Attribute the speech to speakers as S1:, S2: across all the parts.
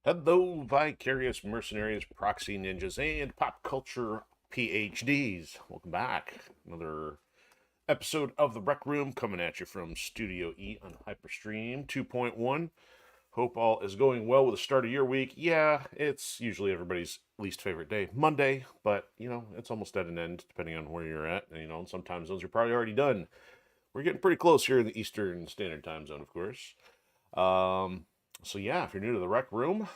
S1: Hello, vicarious mercenaries, proxy ninjas, and pop culture PhDs. Welcome back. Another episode of the Rec Room coming at you from Studio E on HyperStream 2.1. Hope all is going well with the start of your week. Yeah, it's usually everybody's least favorite day, Monday, but it's almost at an end depending on where you're at. And sometimes those are probably already done. We're getting pretty close here in the Eastern Standard Time Zone, of course. So yeah, if you're new to the Rec Room,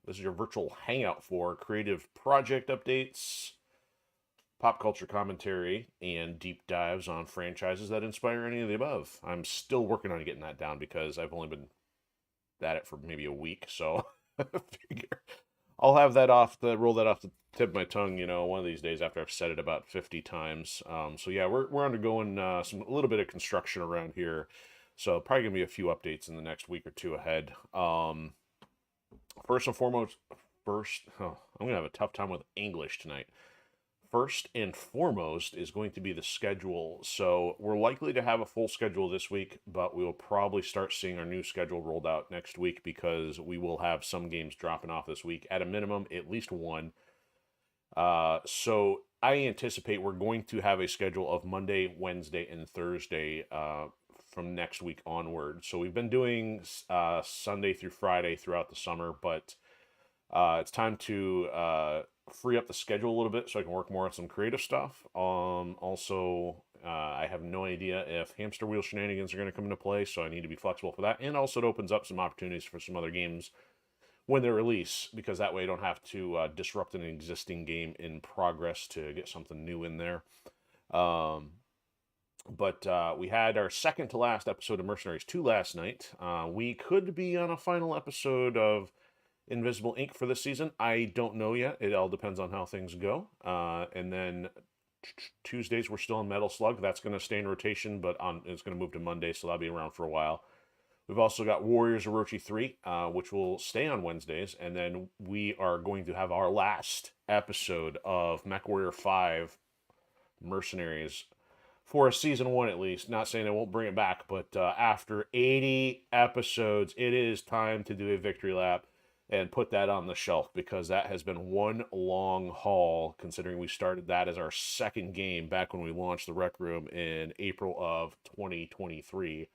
S1: this is your virtual hangout for creative project updates, pop culture commentary, and deep dives on franchises that inspire any of the above. I'm still working on getting that down because I've only been at it for maybe a week, so I figure I'll have that roll that off the tip of my tongue, one of these days after I've said it about 50 times. So yeah, we're undergoing a little bit of construction around here, so probably gonna be a few updates in the next week or two ahead. First and foremost, I'm going to have a tough time with English tonight. First and foremost is going to be the schedule. So we're likely to have a full schedule this week, but we will probably start seeing our new schedule rolled out next week because we will have some games dropping off this week. At a minimum, at least one. So I anticipate we're going to have a schedule of Monday, Wednesday, and Thursday from next week onward. So we've been doing Sunday through Friday throughout the summer, but it's time to free up the schedule a little bit so I can work more on some creative stuff. Also, I have no idea if hamster wheel shenanigans are going to come into play, so I need to be flexible for that. And also, it opens up some opportunities for some other games when they release, because that way I don't have to disrupt an existing game in progress to get something new in there. But we had our second to last episode of Mercenaries 2 last night. We could be on a final episode of Invisible Ink for this season. I don't know yet. It all depends on how things go. And then Tuesdays we're still on Metal Slug. That's going to stay in rotation, but it's going to move to Monday, so that'll be around for a while. We've also got Warriors Orochi 3, which will stay on Wednesdays, and then we are going to have our last episode of MechWarrior 5 Mercenaries for a season one at least. Not saying I won't bring it back, but after 80 episodes, it is time to do a victory lap and put that on the shelf because that has been one long haul, considering we started that as our second game back when we launched the Rec Room in April of 2023.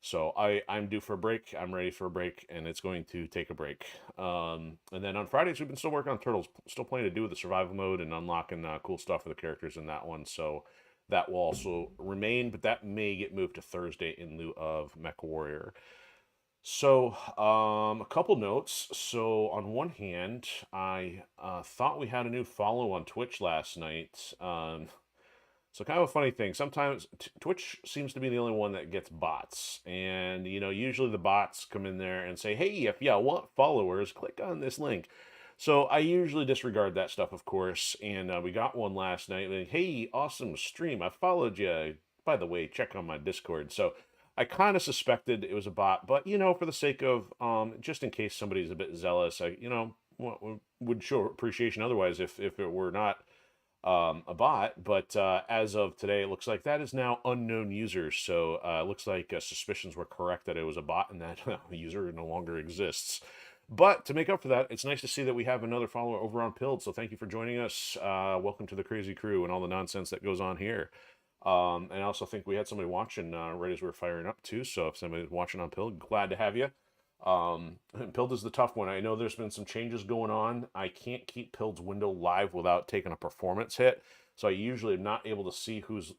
S1: So I'm due for a break. I'm ready for a break, and it's going to take a break. And then on Fridays, we've been still working on Turtles, still playing to do with the survival mode and unlocking cool stuff for the characters in that one. So that will also remain, but that may get moved to Thursday in lieu of MechWarrior. So, a couple notes. So, on one hand, I thought we had a new follow on Twitch last night. So, kind of a funny thing. Sometimes Twitch seems to be the only one that gets bots. And, usually the bots come in there and say, hey, if you want followers, click on this link. So, I usually disregard that stuff, of course. And we got one last night. Like, hey, awesome stream. I followed you. By the way, check on my Discord. So, I kind of suspected it was a bot, but for the sake of just in case somebody's a bit zealous, I would show appreciation otherwise if it were not a bot. But as of today, it looks like that is now unknown users. So it looks like suspicions were correct that it was a bot and that user no longer exists. But to make up for that, it's nice to see that we have another follower over on Pilled. So thank you for joining us. Welcome to the crazy crew and all the nonsense that goes on here. And I also think we had somebody watching right as we were firing up too. So if somebody's watching on Pilled, glad to have you. Pilled is the tough one. I know there's been some changes going on. I can't keep Pilled's window live without taking a performance hit. So I usually am not able to see who's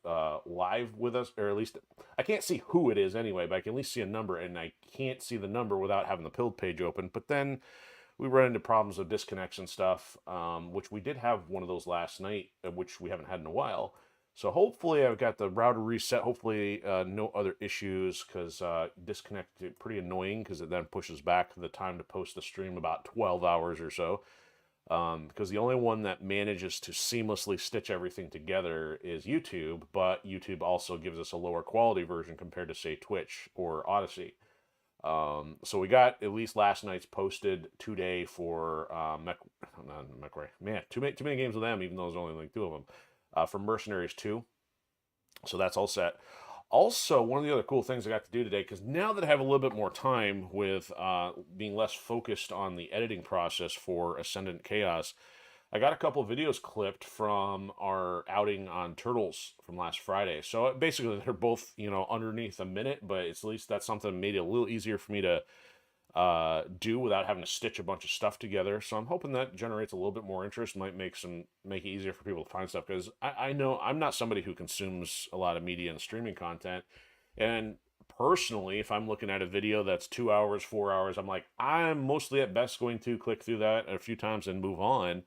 S1: live with us, or at least I can't see who it is anyway, but I can at least see a number, and I can't see the number without having the Pilled page open. But then we run into problems of disconnects and stuff, which we did have one of those last night, which we haven't had in a while. So hopefully I've got the router reset. Hopefully no other issues, because disconnect pretty annoying because it then pushes back the time to post the stream about 12 hours or so. Because the only one that manages to seamlessly stitch everything together is YouTube, but YouTube also gives us a lower quality version compared to, say, Twitch or Odysee. So we got at least last night's posted today for too many games with them, even though there's only like two of them. For Mercenaries 2. So that's all set. Also, one of the other cool things I got to do today, because now that I have a little bit more time with being less focused on the editing process for Ascendant Chaos, I got a couple of videos clipped from our outing on Turtles from last Friday. So basically, they're both, underneath a minute, but it's at least that's something that made it a little easier for me to do without having to stitch a bunch of stuff together. So I'm hoping that generates a little bit more interest, might make it easier for people to find stuff, because I know I'm not somebody who consumes a lot of media and streaming content. And personally, if I'm looking at a video that's 2 hours, 4 hours, I'm mostly at best going to click through that a few times and move on.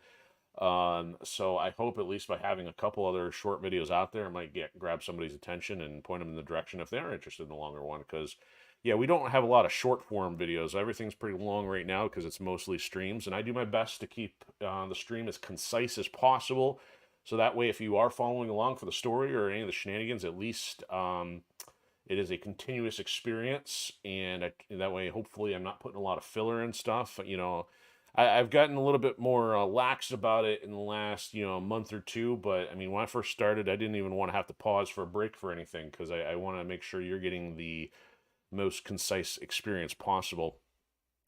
S1: So I hope at least by having a couple other short videos out there, I might grab somebody's attention and point them in the direction if they are interested in the longer one. Because yeah, we don't have a lot of short form videos. Everything's pretty long right now because it's mostly streams, and I do my best to keep the stream as concise as possible. So that way, if you are following along for the story or any of the shenanigans, at least it is a continuous experience, and that way, hopefully, I'm not putting a lot of filler and stuff. I've gotten a little bit more lax about it in the last month or two. But I mean, when I first started, I didn't even want to have to pause for a break for anything, because I want to make sure you're getting the most concise experience possible.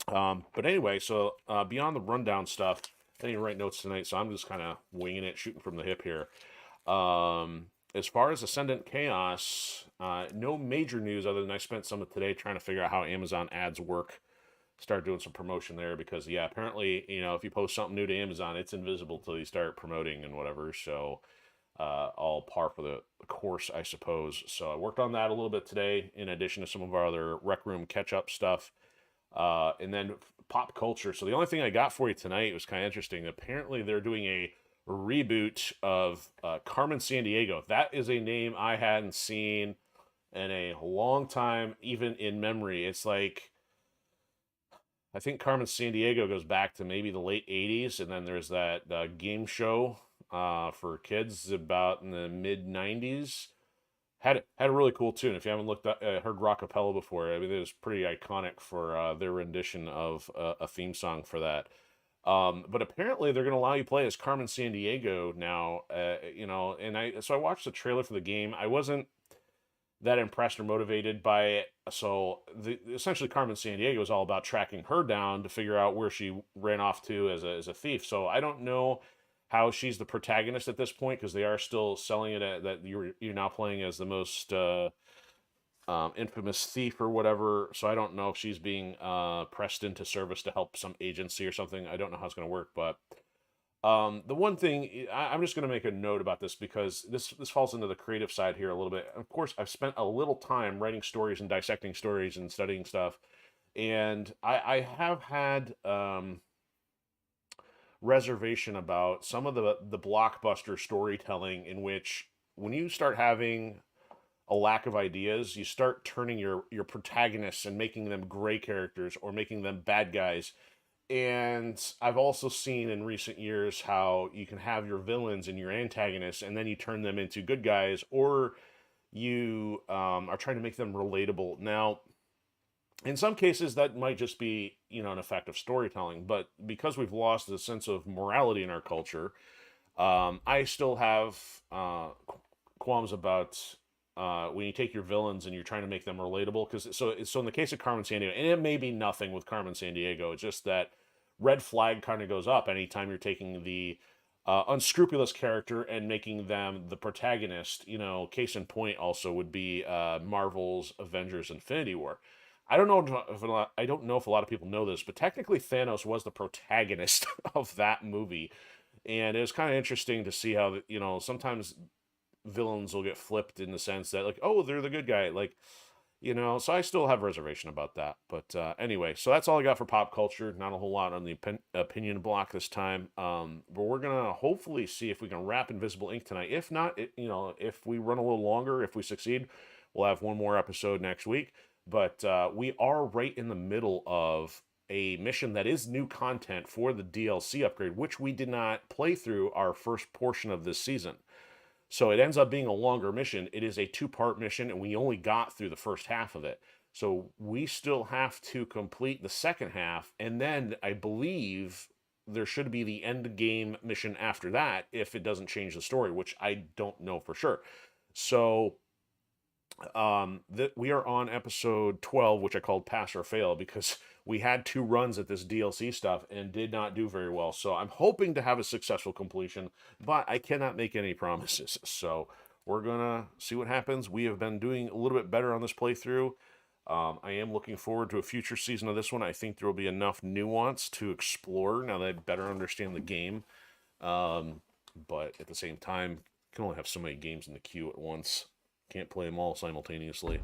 S1: But anyway, so beyond the rundown stuff, I didn't write notes tonight, so I'm just kind of winging it, shooting from the hip here. As far as Ascendant Chaos, no major news other than I spent some of today trying to figure out how Amazon ads work. Start doing some promotion there, because yeah, apparently, if you post something new to Amazon, it's invisible till you start promoting and whatever. So all par for the course, I suppose. So I worked on that a little bit today, in addition to some of our other Rec Room catch-up stuff. And then pop culture. So the only thing I got for you tonight was kind of interesting. Apparently, they're doing a reboot of Carmen Sandiego. That is a name I hadn't seen in a long time, even in memory. It's like, I think Carmen Sandiego goes back to maybe the late 80s, and then there's that game show for kids about in the mid 90s. Had a really cool tune. If you haven't heard Rockapella before, I mean, it was pretty iconic for their rendition of a theme song for that. But apparently they're going to allow you to play as Carmen Sandiego now. So I watched the trailer for the game. I wasn't that impressed or motivated by it. So essentially, Carmen Sandiego is all about tracking her down to figure out where she ran off to as a thief. So I don't know how she's the protagonist at this point, because they are still selling it that you're now playing as the most infamous thief or whatever. So I don't know if she's being pressed into service to help some agency or something. I don't know how it's going to work, but the one thing I'm just going to make a note about this, because this falls into the creative side here a little bit. Of course, I've spent a little time writing stories and dissecting stories and studying stuff, and I have had reservation about some of the blockbuster storytelling, in which when you start having a lack of ideas, you start turning your protagonists and making them gray characters or making them bad guys. And I've also seen in recent years how you can have your villains and your antagonists, and then you turn them into good guys, or you are trying to make them relatable. Now, in some cases, that might just be an effect of storytelling, but because we've lost the sense of morality in our culture, I still have qualms about when you take your villains and you're trying to make them relatable. Because so in the case of Carmen Sandiego, and it may be nothing with Carmen Sandiego, it's just that red flag kind of goes up anytime you're taking the unscrupulous character and making them the protagonist. Case in point also would be Marvel's Avengers: Infinity War. I don't know if a lot of people know this, but technically Thanos was the protagonist of that movie, and it was kind of interesting to see how sometimes villains will get flipped in the sense that, like, oh, they're the good guy, like, so I still have reservation about that. But anyway, so that's all I got for pop culture. Not a whole lot on the opinion block this time, but we're gonna hopefully see if we can wrap Invisible Ink tonight. If not, if we run a little longer, if we succeed, we'll have one more episode next week. But we are right in the middle of a mission that is new content for the DLC upgrade, which we did not play through our first portion of this season. So it ends up being a longer mission. It is a 2-part mission, and we only got through the first half of it. So we still have to complete the second half, and then I believe there should be the end game mission after that if it doesn't change the story, which I don't know for sure. So That we are on episode 12, which I called Pass or Fail, because we had 2 runs at this DLC stuff and did not do very well. So I'm hoping to have a successful completion, but I cannot make any promises. So we're gonna see what happens. We have been doing a little bit better on this playthrough. I am looking forward to a future season of this one. I think there will be enough nuance to explore now that I better understand the game. But at the same time, you can only have so many games in the queue at once. Can't play them all simultaneously.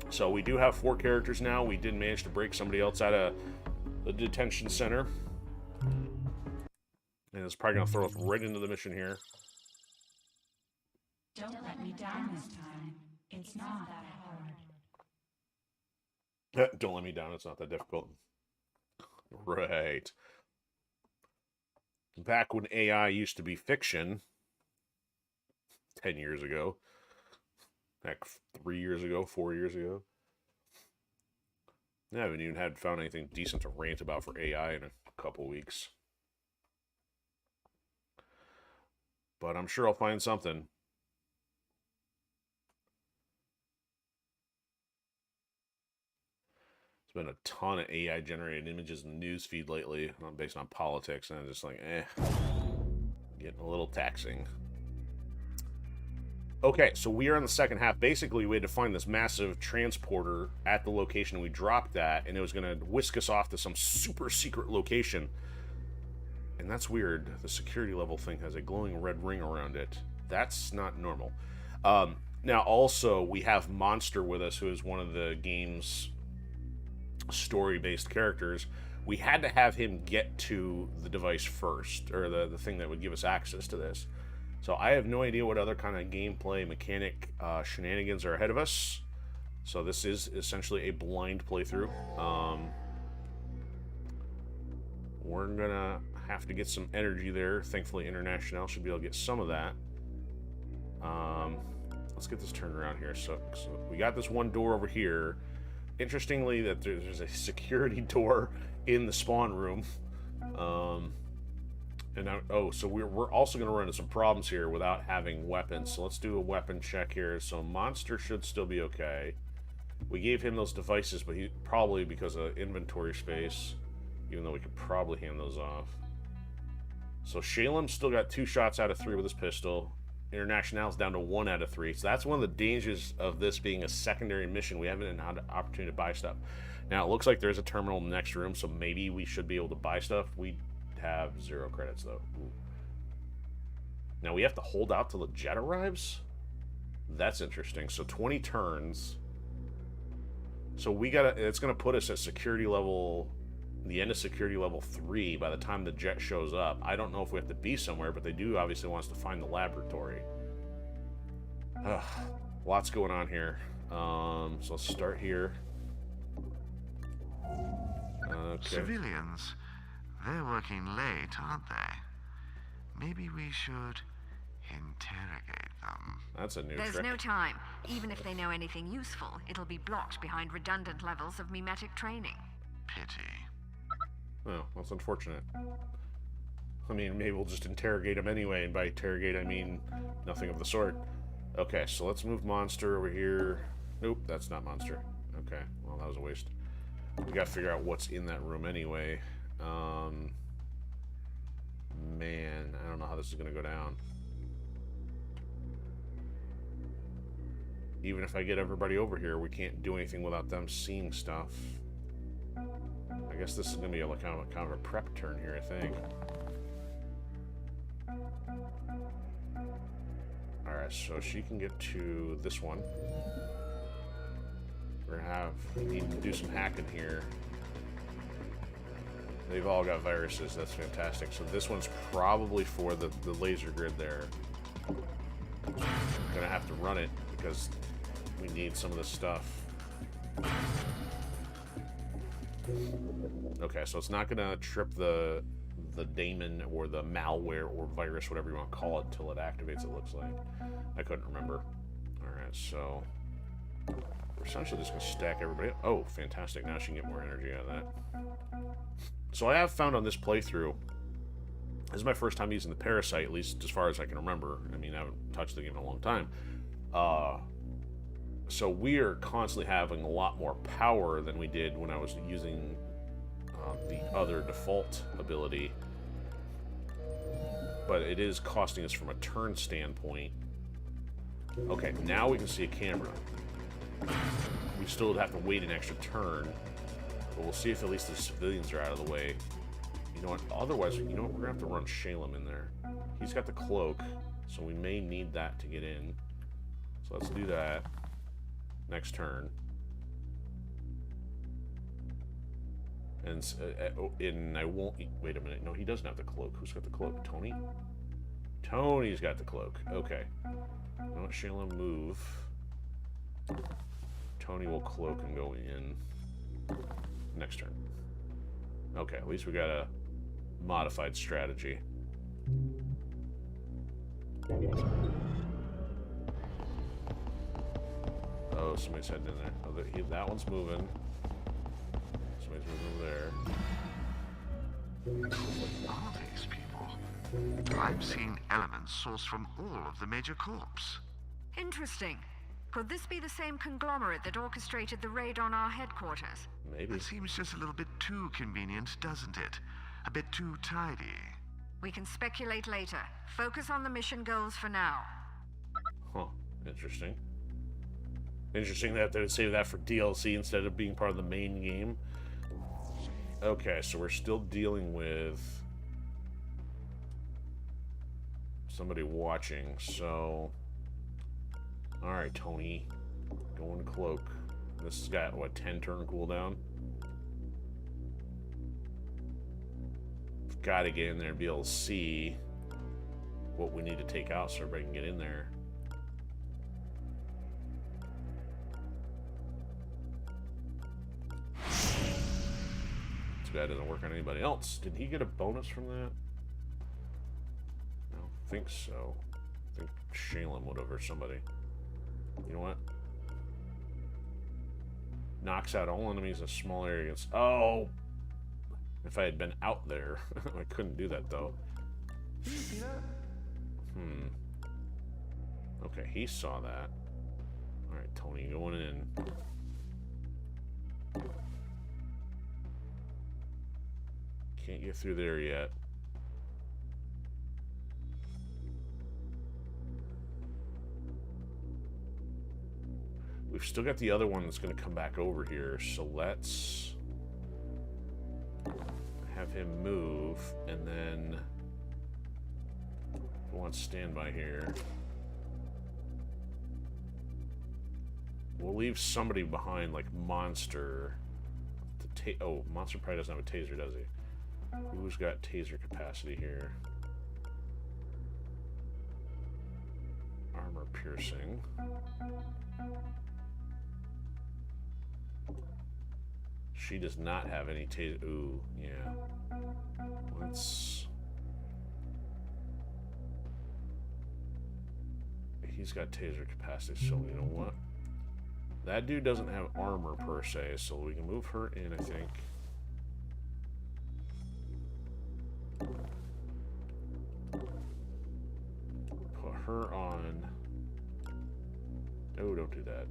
S1: So we do have 4 characters now. We did manage to break somebody else out of the detention center. And it's probably going to throw us right into the mission here.
S2: Don't let me down this time. It's not that hard.
S1: Don't let me down. It's not that difficult. Right. Back when AI used to be fiction, 10 years ago, like 3 years ago, 4 years ago. I haven't even found anything decent to rant about for AI in a couple weeks. But I'm sure I'll find something. There's been a ton of AI generated images in the news feed lately based on politics, and I'm just like, getting a little taxing. Okay, so we are in the second half. Basically, we had to find this massive transporter at the location we dropped at, and it was going to whisk us off to some super secret location. And that's weird. The security level thing has a glowing red ring around it. That's not normal. Now, also, we have Monster with us, who is one of the game's story-based characters. We had to have him get to the device first, or the thing that would give us access to this. So I have no idea what other kind of gameplay mechanic shenanigans are ahead of us. So this is essentially a blind playthrough. We're gonna have to get some energy there. Thankfully, International should be able to get some of that. Let's get this turned around here. So we got this one door over here. Interestingly, that there's a security door in the spawn room. And now, so we're also going to run into some problems here without having weapons. So let's do a weapon check here. So Monster should still be okay. We gave him those devices, but he probably because of inventory space, even though we could probably hand those off. So Shalem still got 2 shots out of 3 with his pistol. International's down to 1 out of 3. So that's one of the dangers of this being a secondary mission. We haven't had an opportunity to buy stuff. Now, it looks like there's a terminal in the next room, so maybe we should be able to buy stuff. We have 0 credits, though. Ooh. Now, we have to hold out till the jet arrives? That's interesting. So 20 turns. So it's going to put us at security level, the end of security level 3 by the time the jet shows up. I don't know if we have to be somewhere, but they do obviously want us to find the laboratory. Lots going on here. So let's start here. Okay.
S3: Civilians, they're working late, aren't they? Maybe we should interrogate them.
S1: That's a new
S4: There's
S1: trick.
S4: no time. Even if they know anything useful, it'll be blocked behind redundant levels of mimetic training.
S3: Pity.
S1: Oh, that's unfortunate. I mean, maybe we'll just interrogate him anyway, and by interrogate I mean nothing of the sort. Okay, so let's move Monster over here. Nope, that's not Monster. Okay, well, that was a waste. We gotta figure out what's in that room anyway. Man, I don't know how this is gonna go down. Even if I get everybody over here, we can't do anything without them seeing stuff. I guess this is gonna be like kind of a prep turn here, I think. Alright, so she can get to this one. We're gonna need to do some hacking here. They've all got viruses, that's fantastic. So this one's probably for the laser grid there. Gonna have to run it because we need some of this stuff. Okay, so it's not gonna trip the daemon or the malware or virus, whatever you want to call it, until it activates, it looks like. I couldn't remember. Alright, so we're essentially just gonna stack everybody up. Oh, fantastic. Now she can get more energy out of that. So I have found on this playthrough, this is my first time using the parasite, at least as far as I can remember. I mean, I haven't touched the game in a long time. So we are constantly having a lot more power than we did when I was using the other default ability. But it is costing us from a turn standpoint. Okay, now we can see a camera. We still have to wait an extra turn, but we'll see if at least the civilians are out of the way. You know what? Otherwise, you know what? We're gonna have to run Shalem in there. He's got the cloak, so we may need that to get in. So let's do that. Next turn. And I won't... Wait a minute. No, he doesn't have the cloak. Who's got the cloak? Tony? Tony's got the cloak. Okay. You know what? Shalem, move. Tony will cloak and go in. Next turn. Okay, at least we got a modified strategy. Oh, somebody's heading in there. Oh, that one's moving. Somebody's moving over there.
S3: All these people. I'm seeing elements sourced from all of the major corps.
S4: Interesting. Could this be the same conglomerate that orchestrated the raid on our headquarters?
S1: Maybe.
S3: It seems just a little bit too convenient, doesn't it? A bit too tidy.
S4: We can speculate later. Focus on the mission goals for now.
S1: Huh. Interesting. Interesting that they would save that for DLC instead of being part of the main game. Okay, so we're still dealing with somebody watching, so... Alright, Tony. Go in cloak. This has got, what, 10 turn cooldown? We've got to get in there and be able to see what we need to take out so everybody can get in there. Too bad it doesn't work on anybody else. Did he get a bonus from that? I don't think so. I think Shalem would have or somebody. You know what? Knocks out all enemies in a small area against... Oh! If I had been out there. I couldn't do that, though. Okay, he saw that. Alright, Tony, going in. Can't get through there yet. We've still got the other one that's going to come back over here, so let's have him move, and then go on standby here. We'll leave somebody behind, like Monster. Oh, Monster probably doesn't have a taser, does he? Who's got taser capacity here? Armor piercing. She does not have any taser. Ooh, yeah. Let's... He's got taser capacity, so you know what? That dude doesn't have armor per se, so we can move her in, I think. Put her on... No, don't do that.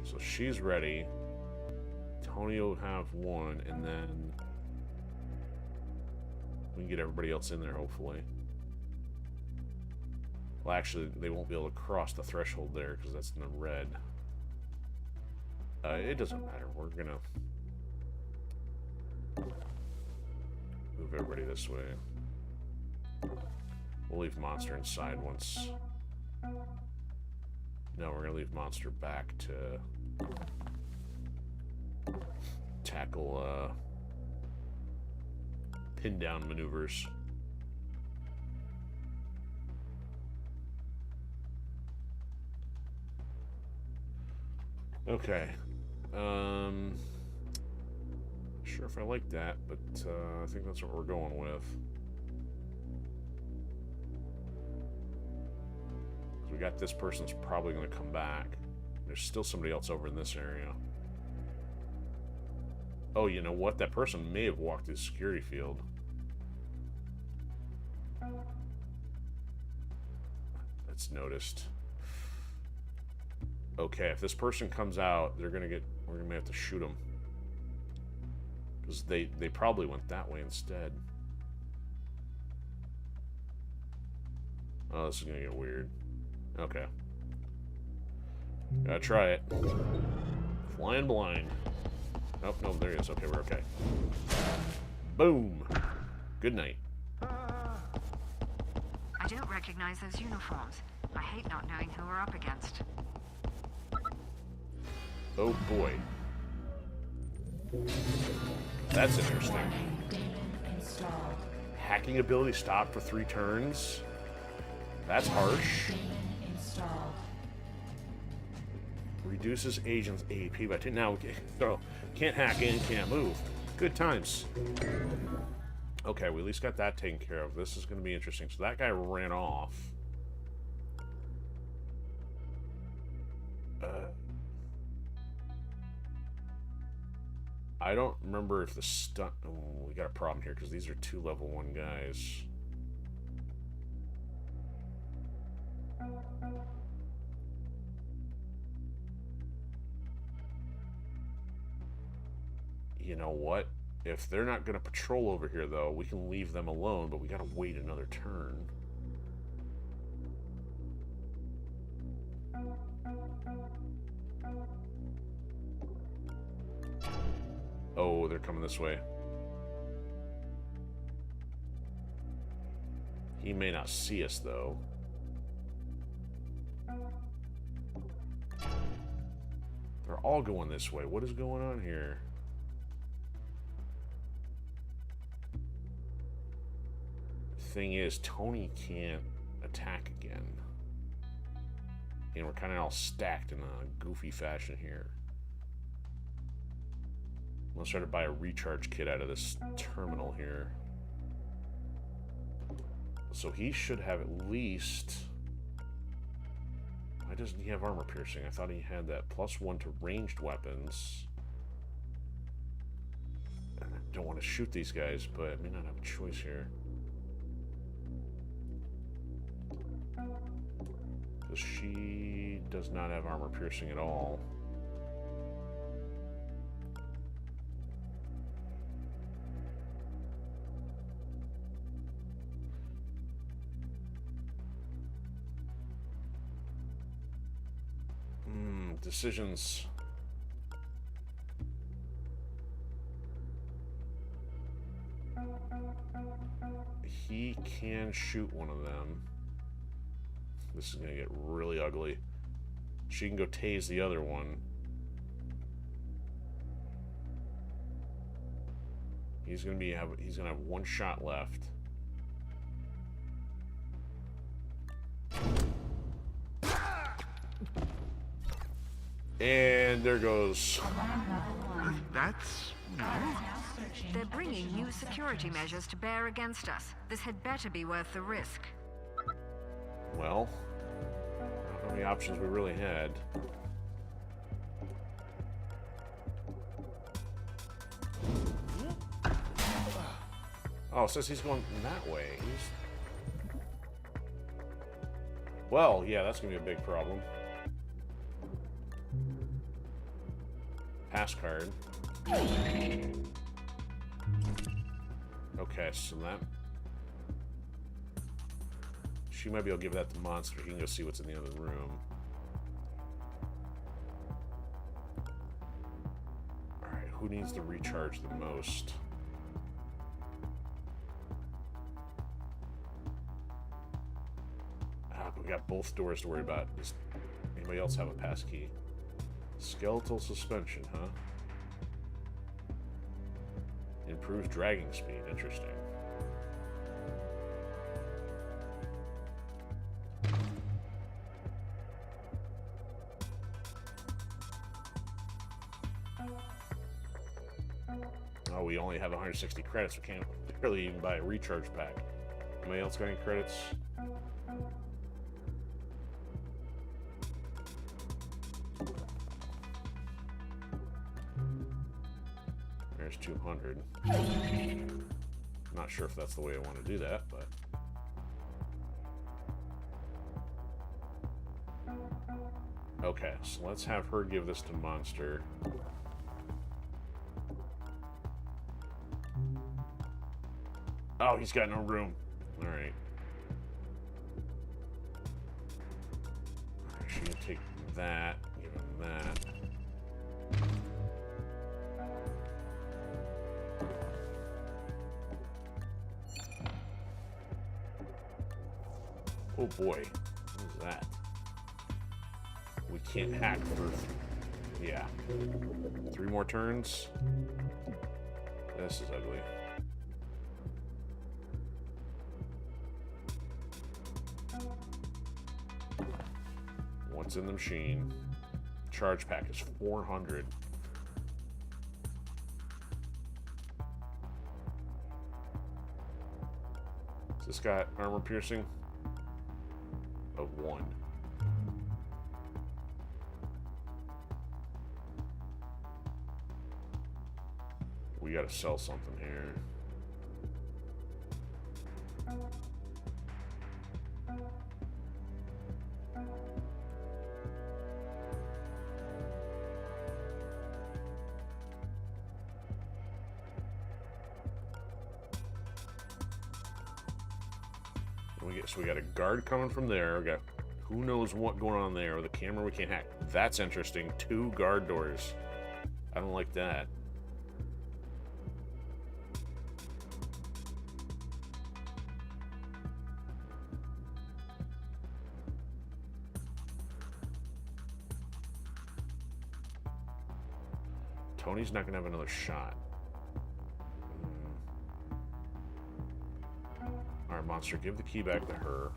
S1: So she's ready. Tony will have one, and then we can get everybody else in there, hopefully. Well, actually, they won't be able to cross the threshold there, because that's in the red. It doesn't matter. We're gonna move everybody this way. We'll leave Monster inside once... No, we're gonna leave Monster back to... tackle pin down maneuvers. Okay. Sure if I like that, but I think that's what we're going with. We got this person's probably going to come back. There's still somebody else over in this area. Oh, you know what? That person may have walked through the security field. That's noticed. Okay, if this person comes out, we're gonna have to shoot them. Because they probably went that way instead. Oh, this is gonna get weird. Okay. Gotta try it. Flying blind. Oh, no, there he is. Okay, we're okay. Boom! Good night.
S4: I don't recognize those uniforms. I hate not knowing who we're up against.
S1: Oh boy. That's interesting. Hacking ability stopped for 3 turns. That's harsh. Reduces agent's AP by 2. Now, so can't hack in, can't move. Good times. Okay, we at least got that taken care of. This is going to be interesting. So that guy ran off. I don't remember if the stun... Oh, we got a problem here because these are 2 level 1 guys. You know what? If they're not going to patrol over here, though, we can leave them alone, but we got to wait another turn. Oh, they're coming this way. He may not see us, though. They're all going this way. What is going on here? Thing is, Tony can't attack again. And we're kind of all stacked in a goofy fashion here. Let's try to buy a recharge kit out of this terminal here. So he should have at least... Why doesn't he have armor piercing? I thought he had that +1 to ranged weapons. And I don't want to shoot these guys, but I may not have a choice here. Because she does not have armor piercing at all. Decisions. He can shoot one of them. This is gonna get really ugly. She can go tase the other one. He's gonna have 1 shot left. And there goes.
S3: That's...
S4: They're bringing new security measures to bear against us. This had better be worth the risk.
S1: Well, I don't know how many options we really had. Oh, it says he's going that way. Well, yeah, that's going to be a big problem. Pass card. Okay, so that... She might be able to give that to Monster. He can go see what's in the other room. Alright, who needs to recharge the most? We got both doors to worry about. Does anybody else have a pass key? Skeletal suspension, huh? Improves dragging speed. Interesting. Oh, we only have 160 credits. We can't barely even buy a recharge pack. Anybody else got any credits? There's 200. Not sure if that's the way I want to do that, but... Okay, so let's have her give this to Monster. Oh, he's got no room. All right. She can take that, give him that. Oh boy, what is that? We can't hack for, yeah. 3 more turns. This is ugly. What's in the machine? Charge pack is 400. Has this got armor piercing? Of 1. We gotta sell something here. So we got a guard coming from there. We got who knows what going on there with a camera we can't hack. That's interesting. 2 guard doors. I don't like that. Tony's not gonna have another shot. Alright, Monster, give the key back to her.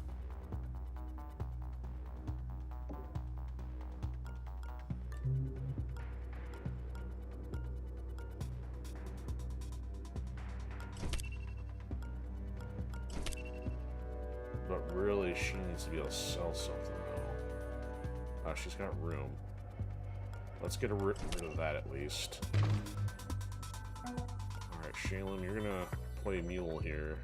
S1: But really, she needs to be able to sell something, though. Oh, she's got room. Let's get rid of that, at least. Alright, Shaylin, you're gonna play mule here.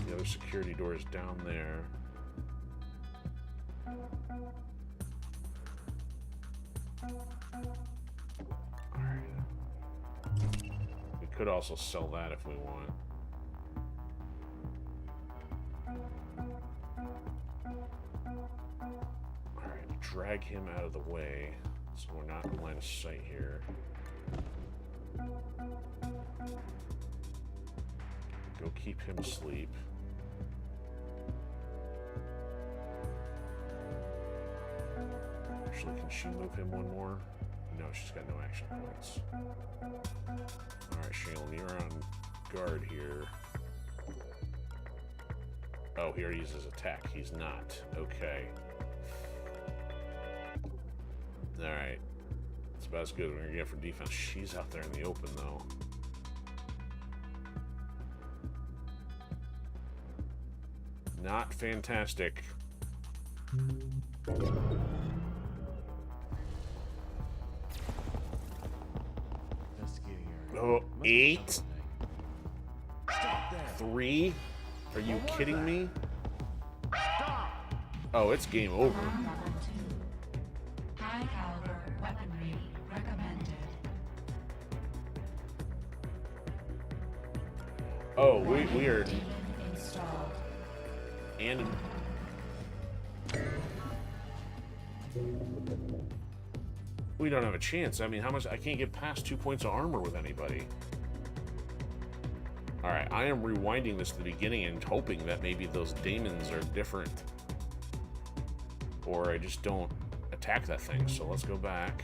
S1: The other security door is down there. Alright. We could also sell that if we want. Alright, drag him out of the way so we're not in line of sight here. Go keep him asleep. Actually, can she move him 1 more? No, she's got no action points. Alright, Shaylin, you're on guard here. Oh, he already uses attack. He's not. Okay. Alright. It's about as good as we're gonna get for defense. She's out there in the open, though. Not fantastic. Oh, 8? 3? Are you kidding me? Oh, it's game over.
S2: Alarm level 2. High caliber weaponry recommended.
S1: Oh, we are...
S2: Demon installed.
S1: And... We don't have a chance. I mean, how much... I can't get past 2 points of armor with anybody. Alright, I am rewinding this to the beginning and hoping that maybe those daemons are different. Or I just don't attack that thing. So let's go back.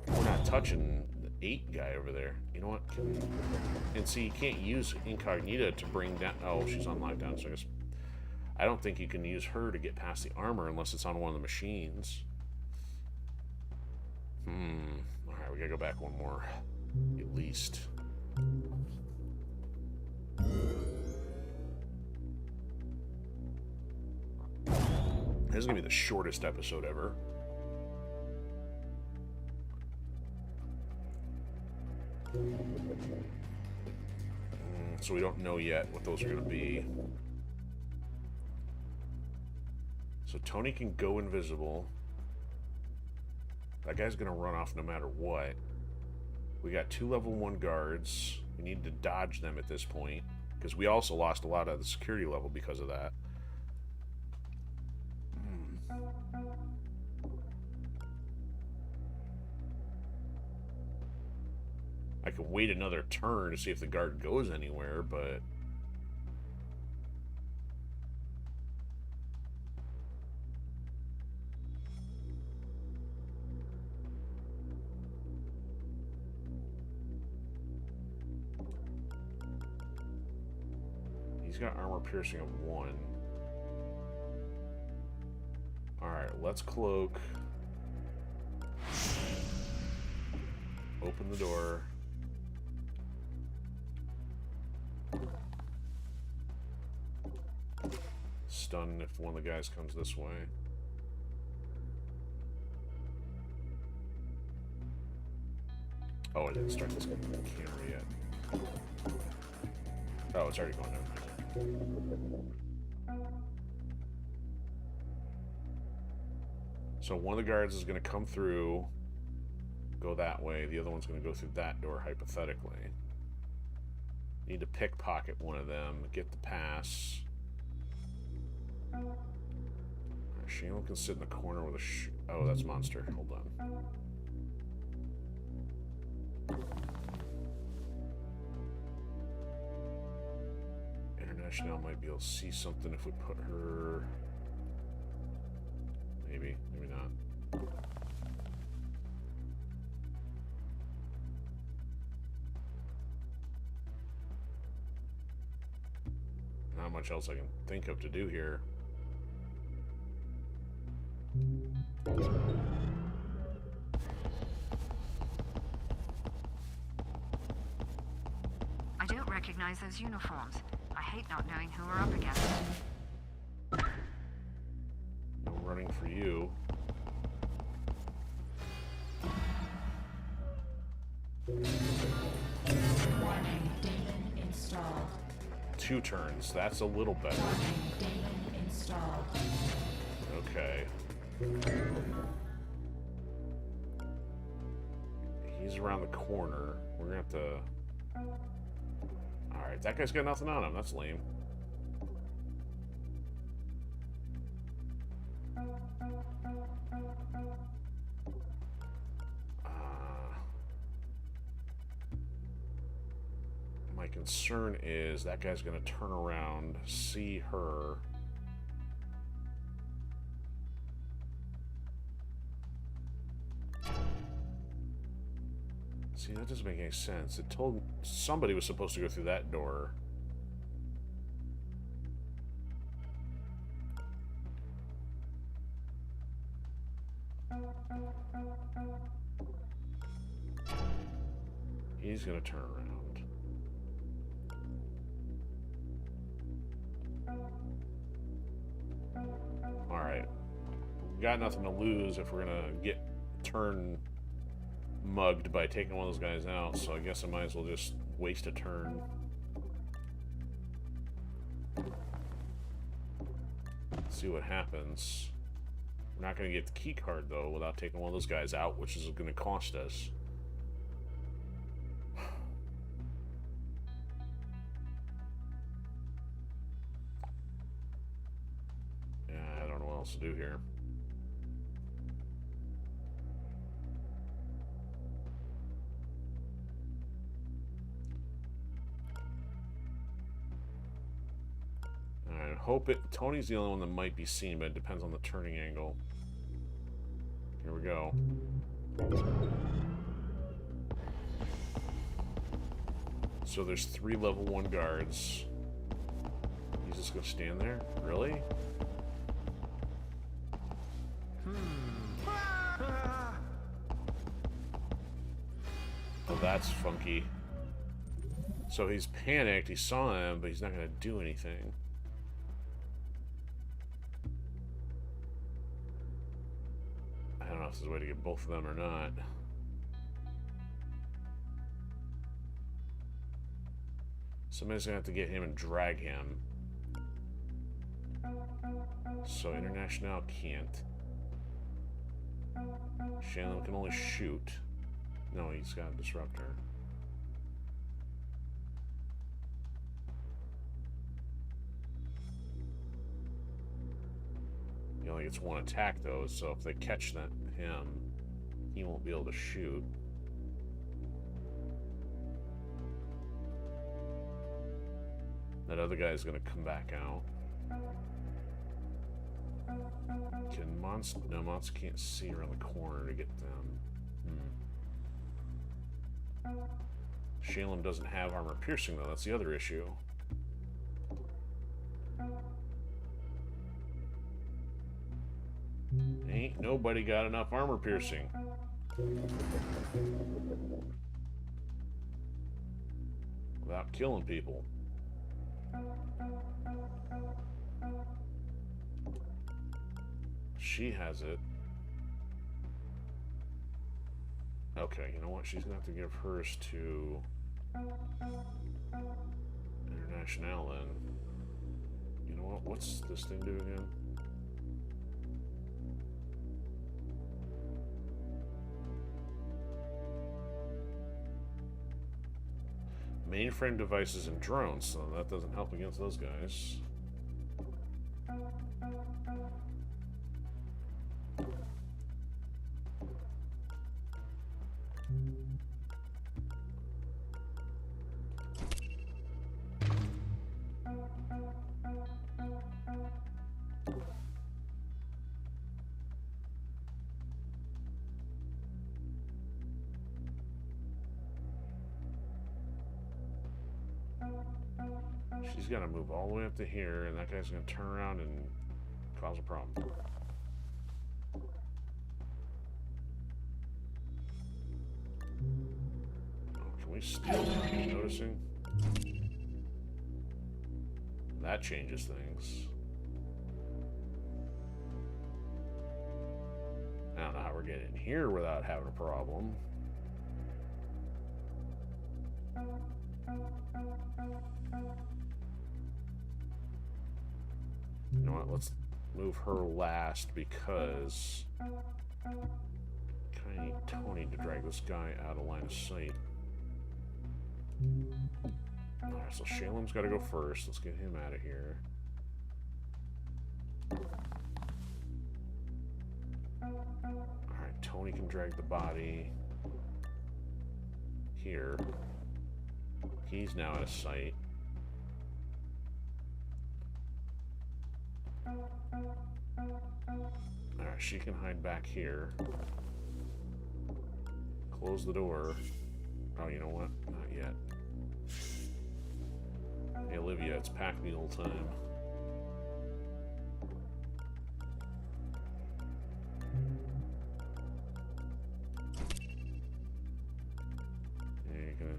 S1: We're not touching the 8 guy over there. You know what? And see, you can't use Incognita to bring down... Oh, she's on live down, so I guess... I don't think you can use her to get past the armor unless it's on one of the machines. Alright, we gotta go back 1 more. At least. This is going to be the shortest episode ever. So we don't know yet what those are going to be. So Tony can go invisible. That guy's going to run off no matter what. We got 2 level 1 guards. We need to dodge them at this point, because we also lost a lot of the security level because of that. I could wait another turn to see if the guard goes anywhere, but... He's got armor piercing of 1. Alright, let's cloak. Open the door. Stun if one of the guys comes this way. Oh, I didn't start this camera yet. Oh, it's already going down. So one of the guards is going to come through, go that way. The other one's going to go through that door, hypothetically. Need to pickpocket one of them, get the pass. Shane can sit in the corner with a oh, that's Monster. Hold on. International might be able to see something if we put her... Maybe, maybe not. Not much else I can think of to do here.
S4: I don't recognize those uniforms. I hate not knowing who we're up against.
S1: No running for you.
S2: Warning, daemon installed.
S1: 2 turns. That's a little better.
S2: Warning, daemon installed.
S1: Okay. He's around the corner. We're gonna have to... Alright, that guy's got nothing on him. That's lame. My concern is that guy's gonna turn around, see her... See, that doesn't make any sense. It told somebody was supposed to go through that door. He's gonna turn around. Alright. We got nothing to lose if we're gonna get turned mugged by taking one of those guys out, so I guess I might as well just waste a turn. See what happens. We're not going to get the key card though without taking one of those guys out, which is going to cost us. Yeah, I don't know what else to do here. Hope it... Tony's the only one that might be seen, but it depends on the turning angle. Here we go. So there's 3 level 1 guards. He's just gonna stand there? Really? Oh, that's funky. So he's panicked, he saw him, but he's not gonna do anything. know if there's a way to get both of them or not. Somebody's gonna have to get him and drag him. So International can't. Shannon can only shoot. No, he's got a disruptor. He only gets one attack though, so if they catch him, he won't be able to shoot. That other guy's gonna come back out. Can Monster... No, Monster can't see around the corner to get them. Shalem doesn't have armor piercing though, that's the other issue. Ain't nobody got enough armor piercing. Without killing people. She has it. Okay, you know what? She's gonna have to give hers to International then. You know what? What's this thing do again? Mainframe devices and drones, so that doesn't help against those guys. She's gonna move all the way up to here, and that guy's gonna turn around and cause a problem. Oh, can we steal without you noticing? That changes things. I don't know how we're getting in here without having a problem. You know what, let's move her last because I kinda need Tony to drag this guy out of line of sight. Alright, so Shalem's gotta go first. Let's get him out of here. Alright, Tony can drag the body here. He's now out of sight. Alright, she can hide back here. Close the door. Oh, you know what? Not yet. Hey, Olivia, it's packed the whole time. Yeah, you're gonna...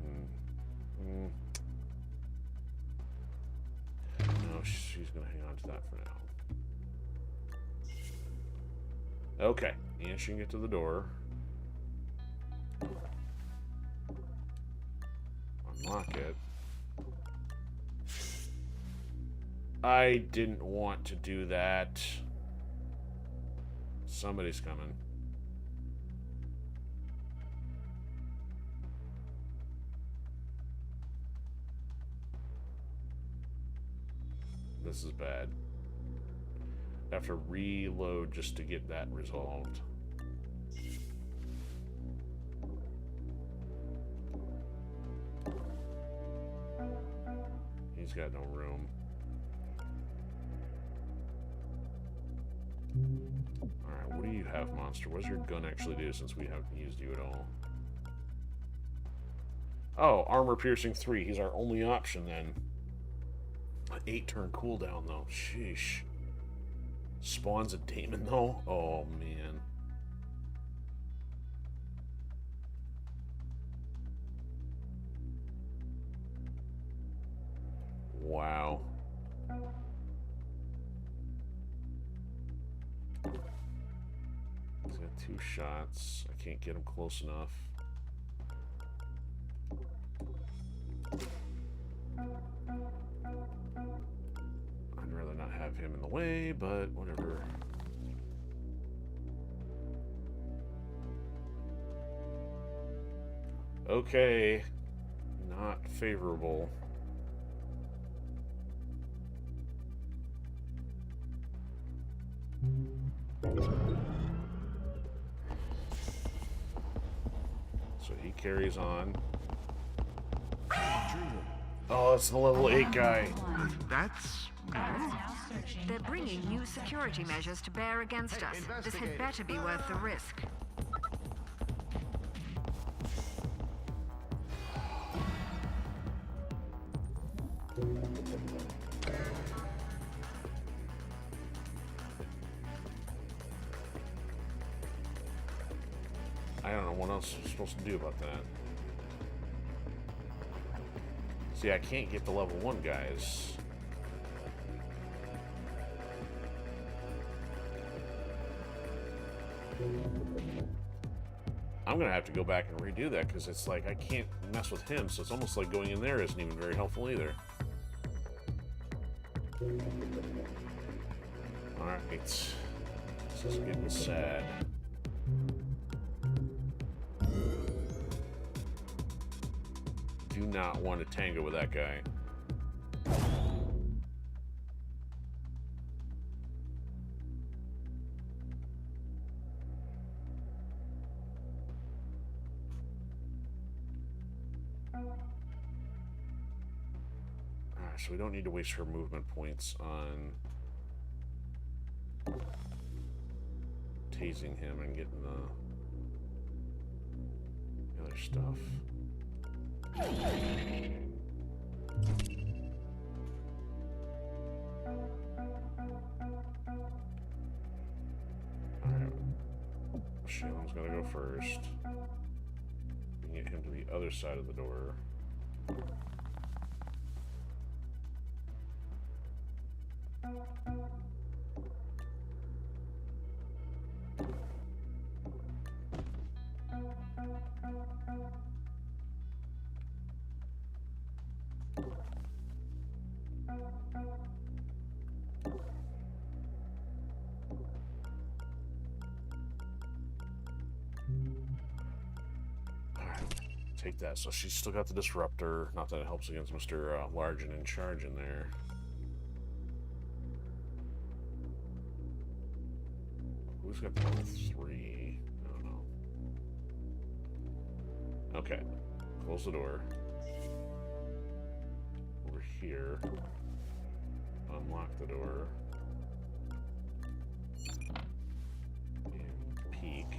S1: No, she's gonna hang on to that for now. Okay, and she can get to the door. Unlock it. I didn't want to do that. Somebody's coming. This is bad. I have to reload just to get that resolved. He's got no room. Alright, what do you have, Monster? What does your gun actually do since we haven't used you at all? Oh, armor piercing 3. He's our only option then. 8-turn cooldown though. Sheesh. Spawns a demon though? Oh man. Wow. He's got 2 shots. I can't get him close enough. I'd rather not have him in the way, but whatever. Okay. Not favorable. So he carries on. Oh, it's the level 8 guy.
S3: That's
S2: Now searching.
S4: They're bringing new security measures to bear against us. This had better be worth the risk.
S1: I don't know what else I'm supposed to do about that. See, I can't get the level 1 guys. I'm gonna have to go back and redo that because it's like I can't mess with him, so it's almost like going in there isn't even very helpful either. Alright. This is getting sad. Do not want to tango with that guy. Alright, so we don't need to waste her movement points on tasing him and getting the other stuff. Alright. Shailen's gonna go first. We can get him to the other side of the door. Take that. So she's still got the disruptor. Not that it helps against Mr. Large and in charge in there. Who's got the number 3? I don't know. Okay. Close the door. Over here. Unlock the door. And peek.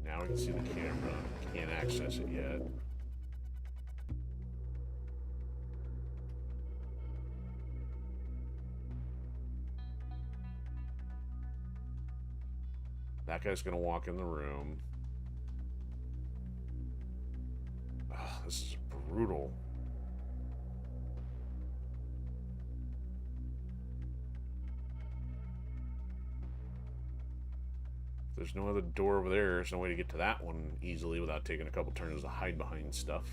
S1: Now we can see the camera. Can't access it yet. That guy's gonna walk in the room. Ugh, this is brutal. There's no other door over there. There's no way to get to that one easily without taking a couple turns to hide behind stuff.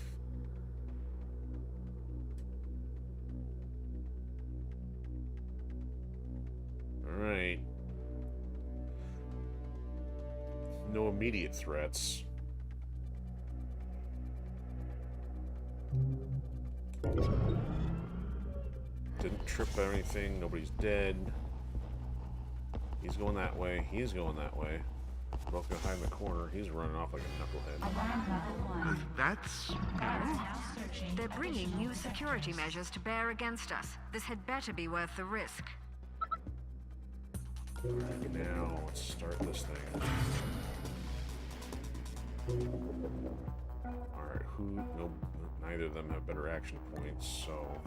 S1: Alright. No immediate threats. Didn't trip or anything. Nobody's dead. He's going that way. He's going that way. Both gonna hide in the corner. He's running off like a knucklehead.
S2: Alarm level 1.
S3: That's
S2: Now searching.
S4: They're bringing new security measures to bear against us. This had better be worth the risk.
S1: Alright, now let's start this thing. Alright, nope, neither of them have better action points, so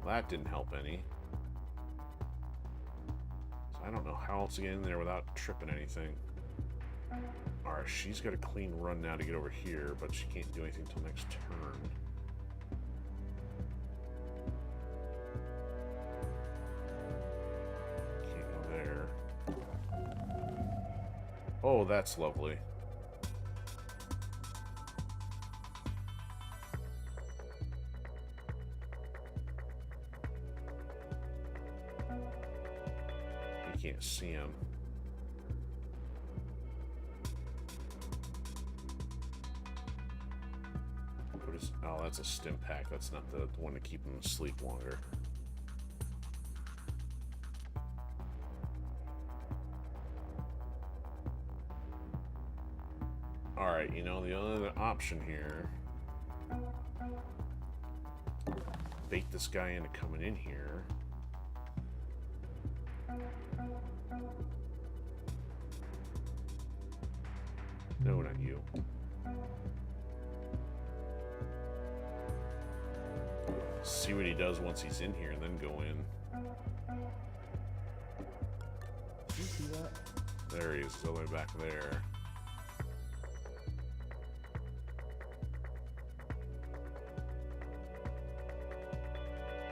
S1: that didn't help any. So I don't know how else to get in there without tripping anything. Alright, she's got a clean run now to get over here, but she can't do anything till next turn. Can't go there. Oh, that's lovely. You can't see him. What is, oh, that's a stim pack. That's not the one to keep him asleep longer. Alright, you know, the other option here... bait this guy into coming in here. No, not you. See what he does once he's in here and then go in.
S5: Did you see that?
S1: There he is, all the way back there.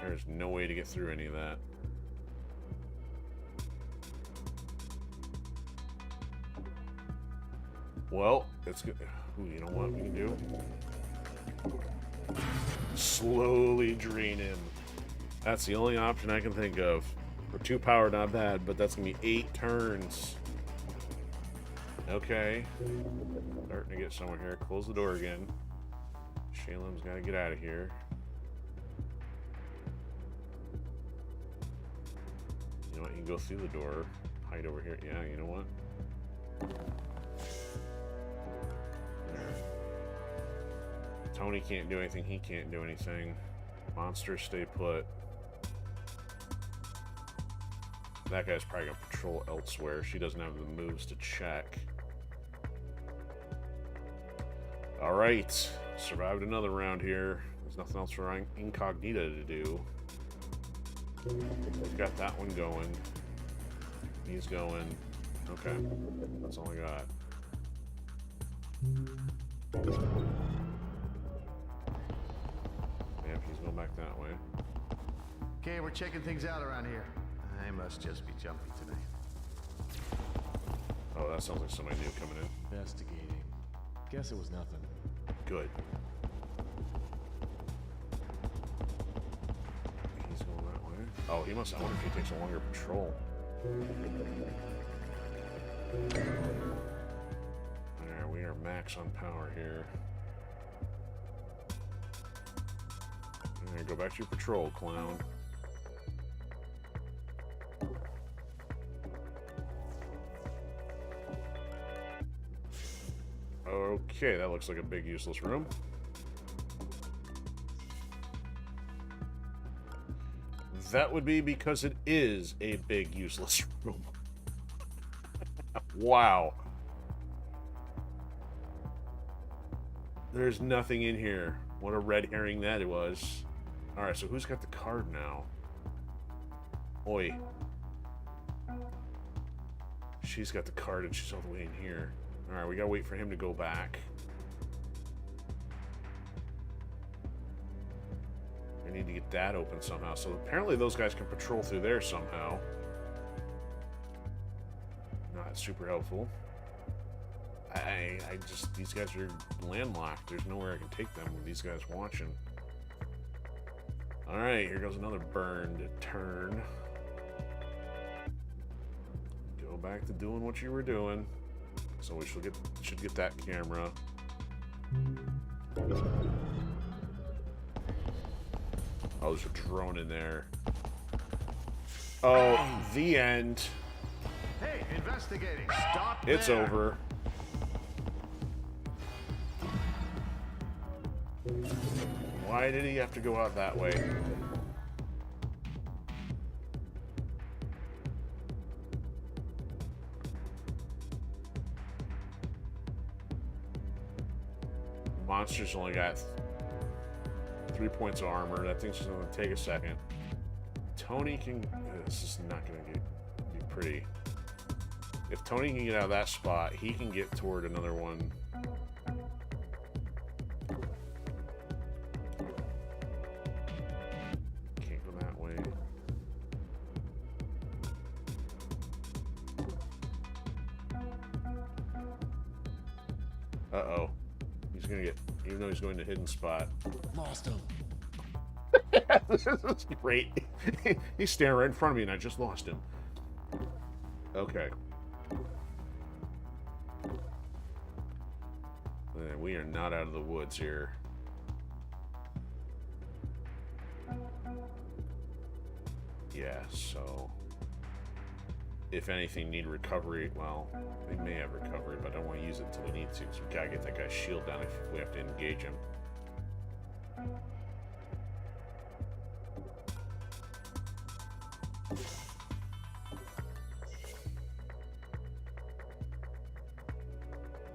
S1: There's no way to get through any of that. Well, it's good. Ooh, you know what we can do? Slowly drain him. That's the only option I can think of. For 2 power, not bad, but that's gonna be 8 turns. Okay. Starting to get somewhere here. Close the door again. Shalem's gotta get out of here. You know what? You can go through the door. Hide over here. Yeah, you know what? There. Tony can't do anything. He can't do anything. Monsters stay put. That guy's probably gonna patrol elsewhere. She doesn't have the moves to check. Alright. Survived another round here. There's nothing else for Incognita to do. We've got that one going. He's going. Okay. That's all I got. Yep, he's going back that way.
S6: Okay, we're checking things out around here. I must just be jumpy today.
S1: Oh, that sounds like somebody new coming in.
S5: Investigating. Guess it was nothing.
S1: Good. He's going that way. Oh, he must. I wonder if he takes a longer patrol. There, we are max on power here. There, go back to your patrol, clown. Okay, that looks like a big useless room. That would be because it is a big useless room. Wow. There's nothing in here. What a red herring that it was. Alright, so who's got the card now? Oi. She's got the card and she's all the way in here. Alright, we gotta wait for him to go back. I need to get that open somehow. So apparently those guys can patrol through there somehow. Not super helpful. I just, these guys are landlocked. There's nowhere I can take them with these guys watching. Alright, here goes another burned turn. Go back to doing what you were doing. So we should get that camera. Oh, there's a drone in there. Oh, the end.
S6: Hey, investigating. Stop
S1: It's
S6: there.
S1: over. Why did he have to go out that way? Monster's only got 3 points of armor. That thing's just gonna take a second. Tony can... This is not gonna be pretty. If Tony can get out of that spot, he can get toward another one. Can't go that way. Uh-oh. He's gonna get... Even though he's going to hidden spot.
S5: Lost him.
S1: This is great. He's staring right in front of me and I just lost him. Okay. We are not out of the woods here. Yeah, so... If anything, need recovery. Well, we may have recovery, but I don't want to use it until we need to, because we gotta get that guy's shield down if we have to engage him.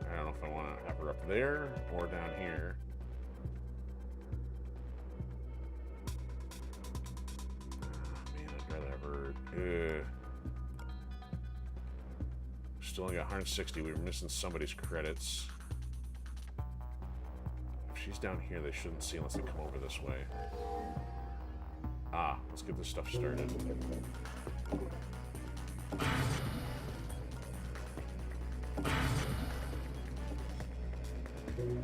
S1: I don't know if I want to have her up there or down here. Oh, man, I'd rather have her... Still only got 160. We were missing somebody's credits. If she's down here, they shouldn't see unless they come over this way. Ah, let's get this stuff started.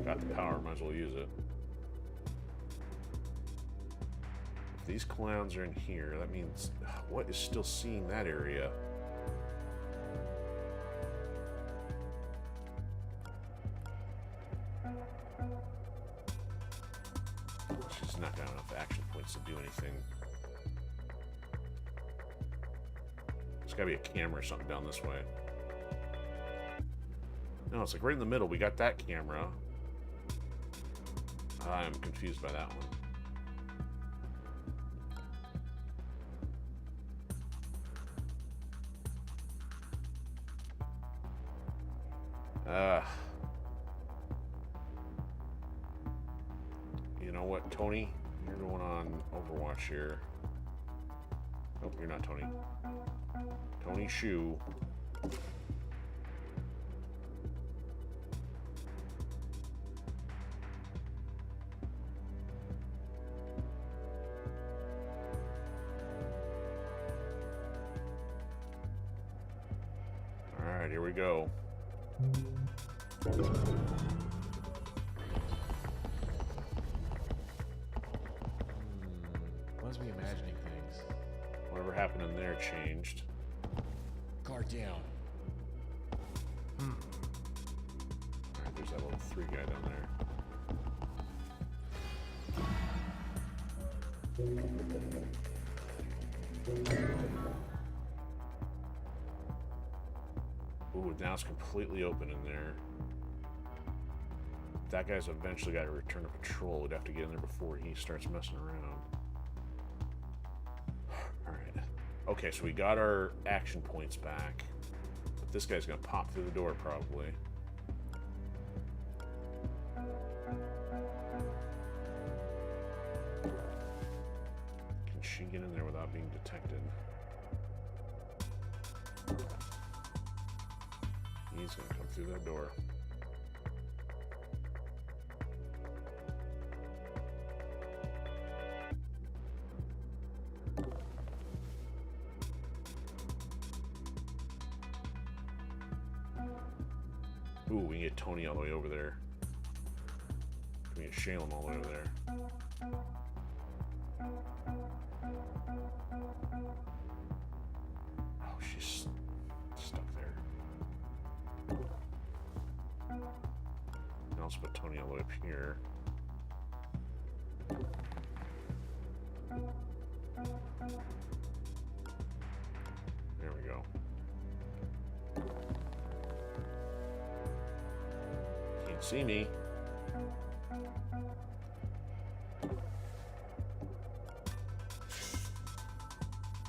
S1: Got the power, might as well use it. If these clowns are in here, that means... What is still seeing that area? She's not got enough action points to do anything. There's gotta be a camera or something down this way. No, it's like right in the middle. We got that camera. I'm confused by that one. You know what, Tony? You're going on Overwatch here. Nope, you're not Tony. Tony Shu. Alright, here we go.
S5: Must be imagining things.
S1: Whatever happened in there changed.
S5: Guard down.
S1: Alright, there's that little 3 guy down there. Ooh, now it's completely open in there. That guy's eventually got to return to patrol. We'd have to get in there before he starts messing around. Alright. Okay, so we got our action points back. But this guy's going to pop through the door, probably. Can she get in there without being detected? He's going to come through that door. Ooh, we can get Tony all the way over there. We can get Shalem all the way over there. Oh, she's stuck there. Now let's put Tony all the way up here. There we go. Can't see me.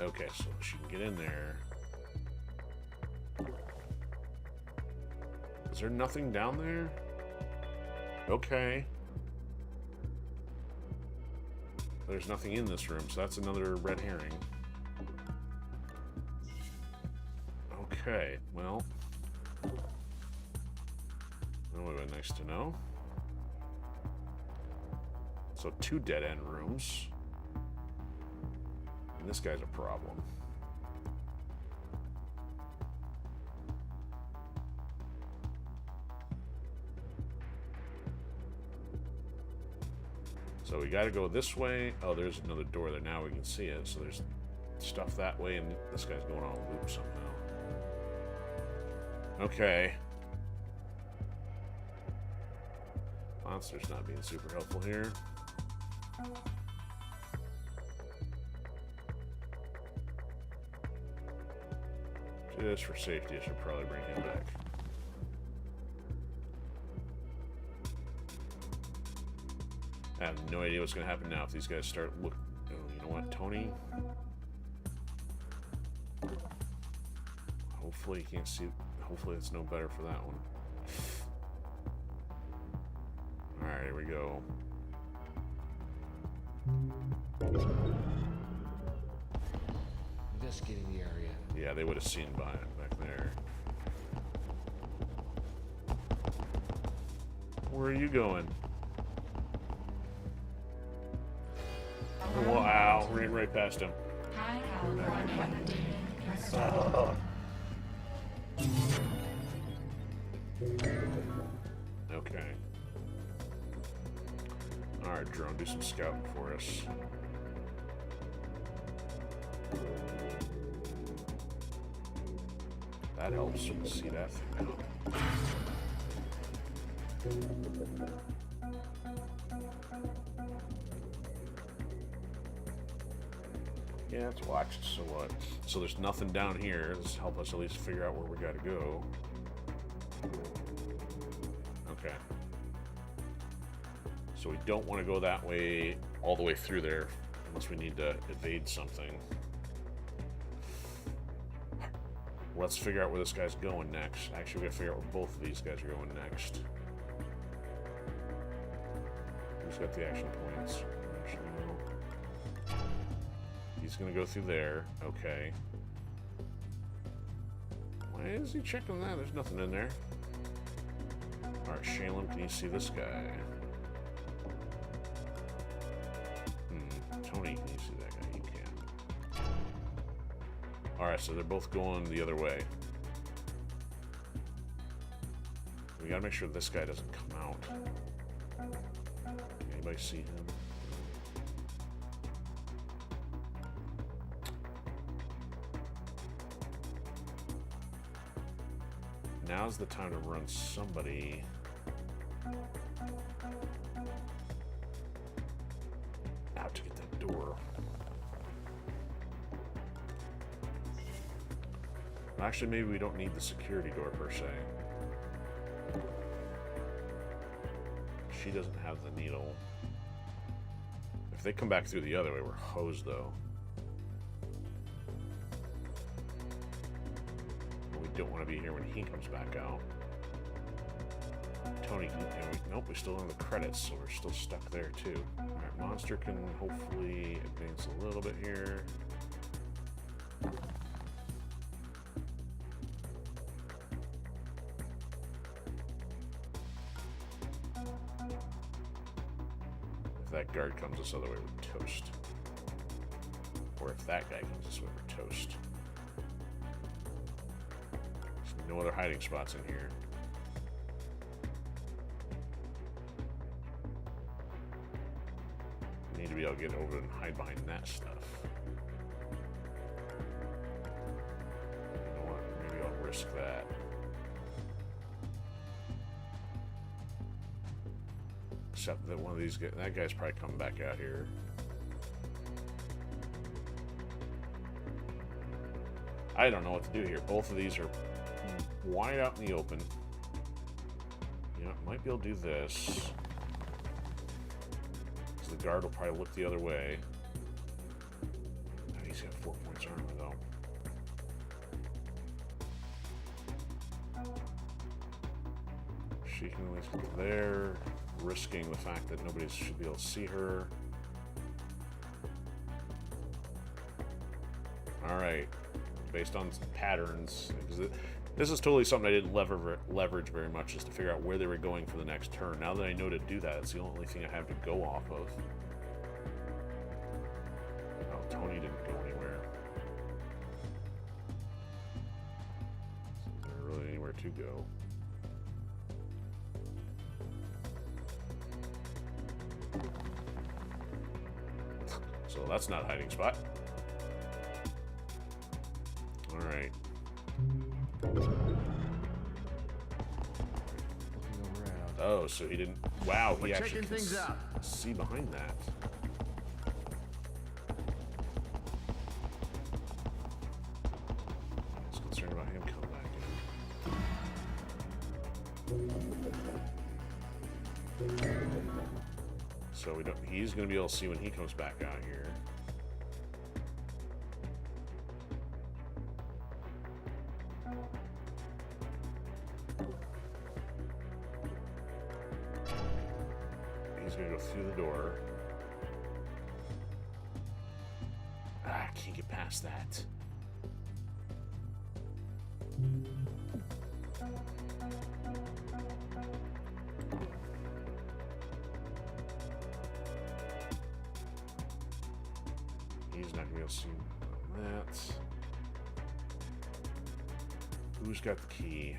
S1: Okay, so she can get in there. Is there nothing down there? Okay. There's nothing in this room, so that's another red herring. Okay, well. That would have been nice to know. So 2 dead-end rooms. And this guy's a problem. So we got to go this way. Oh, there's another door there. Now we can see it. So there's stuff that way, and this guy's going on a loop somehow. Okay. Monster's not being super helpful here. Just for safety, I should probably bring him back. I have no idea what's going to happen now if these guys start looking. Oh, you know what, Tony? Hopefully you can't see. Hopefully it's no better for that one. Alright, here we go.
S5: Investigating the area.
S1: Yeah, they would have seen by it back there. Where are you going? Wow, ran right past him.
S2: High caliber weapon detected.
S1: Okay. Alright, drone, do some scouting for us. That helps, so we can see that thing now. Yeah, it's watched, so what? So there's nothing down here. This help us at least figure out where we gotta go. Okay. So we don't want to go that way, all the way through there, unless we need to evade something. Let's figure out where this guy's going next. Actually, we gotta figure out where both of these guys are going next. Who's got the action points? He's gonna go through there. Okay. Why is he checking that? There's nothing in there. Alright, Shalem, can you see this guy? Tony, can you see that guy? You can. Alright, so they're both going the other way. We gotta make sure this guy doesn't come out. Can anybody see him? Now's the time to run somebody. Out to get that door. Actually, maybe we don't need the security door per se. She doesn't have the needle. If they come back through the other way, we're hosed though. We don't want to be here when he comes back out. Tony, nope, we're still on the credits, so we're still stuck there too. Alright, Monster can hopefully advance a little bit here. If that guard comes this other way, we're toast. Or if that guy comes this way, we're toast. There's no other hiding spots in here. We need to be able to get over and hide behind that stuff. You know what? Maybe I'll risk that. Except that one of these guys, that guy's probably coming back out here. I don't know what to do here. Both of these are wide out in the open. You know, might be able to do this. Because the guard will probably look the other way. Oh, he's got 4 points armor though. She can at least go there, risking the fact that nobody should be able to see her. Alright. Based on patterns, because this is totally something I didn't leverage very much, is to figure out where they were going for the next turn. Now that I know to do that, it's the only thing I have to go off of. Oh, Tony didn't go anywhere. Is there really anywhere to go? So that's not a hiding spot. Alright.
S5: Looking around.
S1: Oh, so he didn't... Wow, he
S6: We're
S1: actually
S6: checking
S1: can
S6: things out.
S1: see behind that. I was concerned about him coming back in. So we don't... He's going to be able to see when he comes back out here. He's gonna go through the door. Ah, I can't get past that. He's not gonna be able to see that. Who's got the key?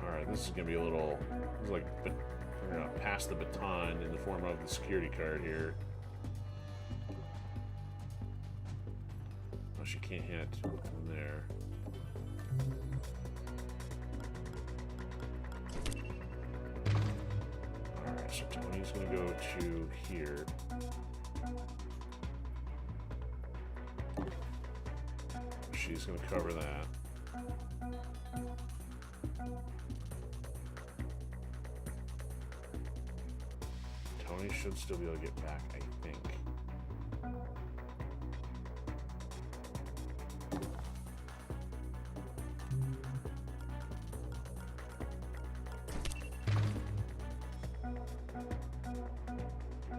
S1: Alright, this is gonna be a little... This is like... We're gonna pass the baton in the form of the security card here. Oh, she can't hit from there. Alright, so Tony's gonna go to here. She's gonna cover that. Tony should still be able to get back, I think.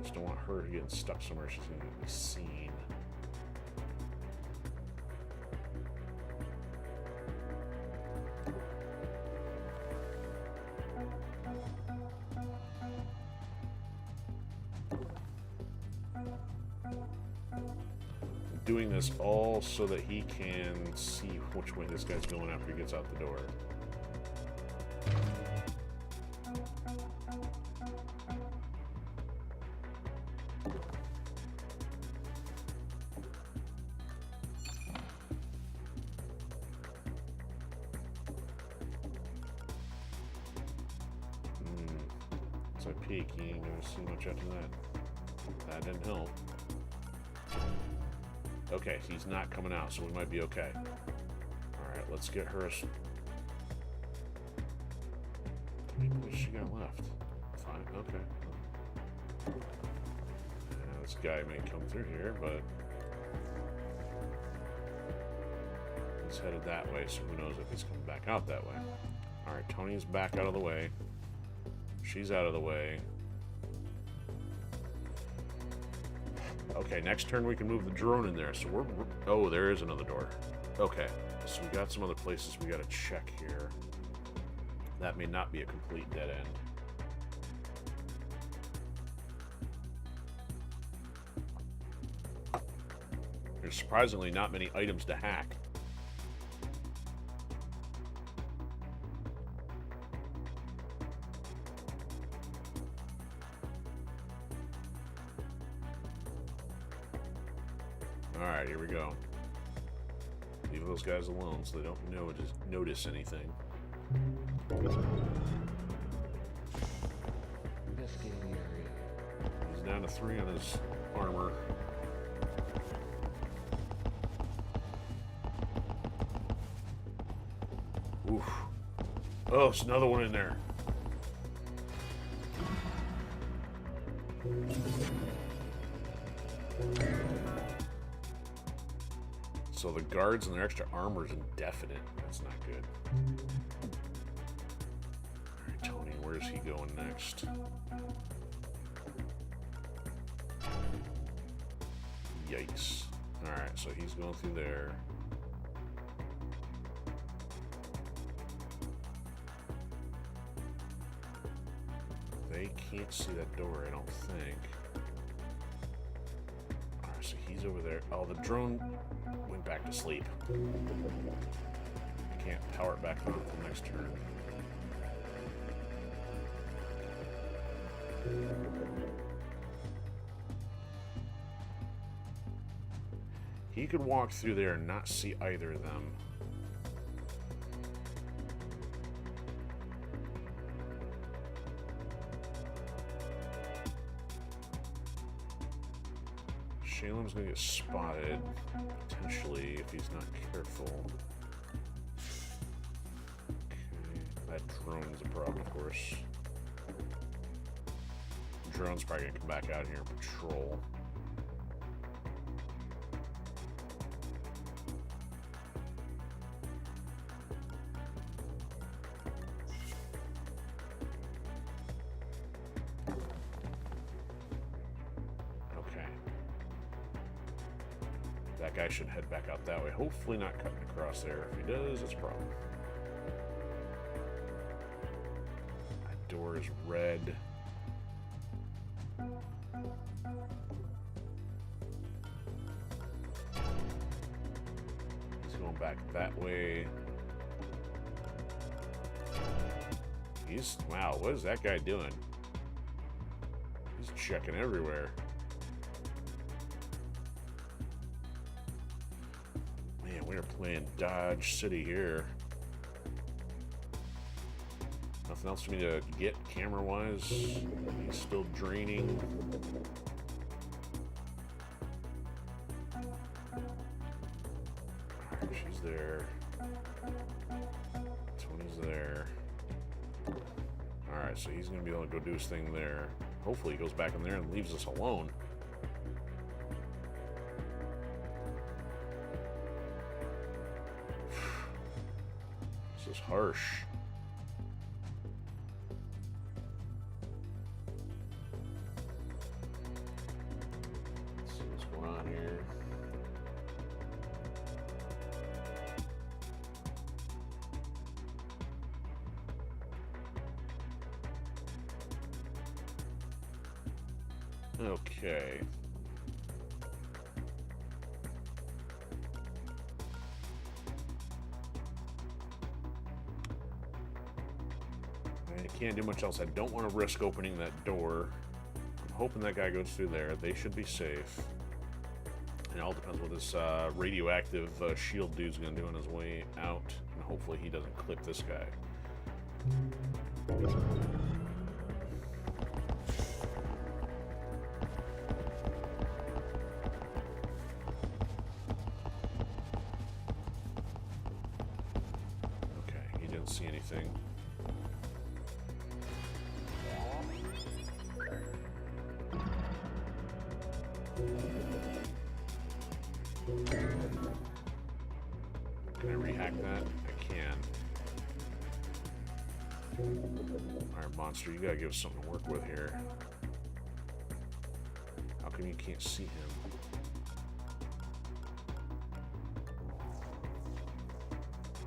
S1: Just don't want her getting stuck somewhere she's gonna be seen. Doing this all so that he can see which way this guy's going after he gets out the door. So I peek, he ain't gonna see much after that. That didn't help. Okay, he's not coming out, so we might be okay. Alright, let's get her... How many points she got left? 5, okay. This guy may come through here, but... He's headed that way, so who knows if he's coming back out that way. Alright, Tony's back out of the way. She's out of the way. Okay, next turn we can move the drone in there. So we're... Oh, there is another door. Okay, so we got some other places we gotta check here. That may not be a complete dead end. There's surprisingly not many items to hack. Alright, here we go. Leave those guys alone so they don't notice anything.
S5: Investigating the area.
S1: He's down to 3 on his armor. Oof. Oh, there's another one in there. So the guards and their extra armor is indefinite. That's not good. Alright, Tony, where's he going next? Yikes. Alright, so he's going through there. They can't see that door, I don't think. Alright, so he's over there. Oh, the drone went back to sleep. I can't power it back on until next turn. He could walk through there and not see either of them. Shalem's gonna get spotted, potentially, if he's not careful. Okay, that drone's a problem, of course. Drone's probably gonna come back out here and patrol. That guy should head back out that way. Hopefully not cutting across there. If he does, it's a problem. That door is red. He's going back that way. Wow, what is that guy doing? He's checking everywhere. We're playing Dodge City here. Nothing else for me to get camera-wise. He's still draining. Alright, she's there. Tony's there. Alright, so he's gonna be able to go do his thing there. Hopefully he goes back in there and leaves us alone. This is harsh. Let's see what's going on here. Okay. I can't do much else. I don't want to risk opening that door. I'm hoping that guy goes through there. They should be safe. And it all depends what this radioactive shield dude's going to do on his way out. And hopefully he doesn't clip this guy. Okay, he didn't see anything. Can I rehack that? I can. Alright, monster, you gotta give us something to work with here. How come you can't see him?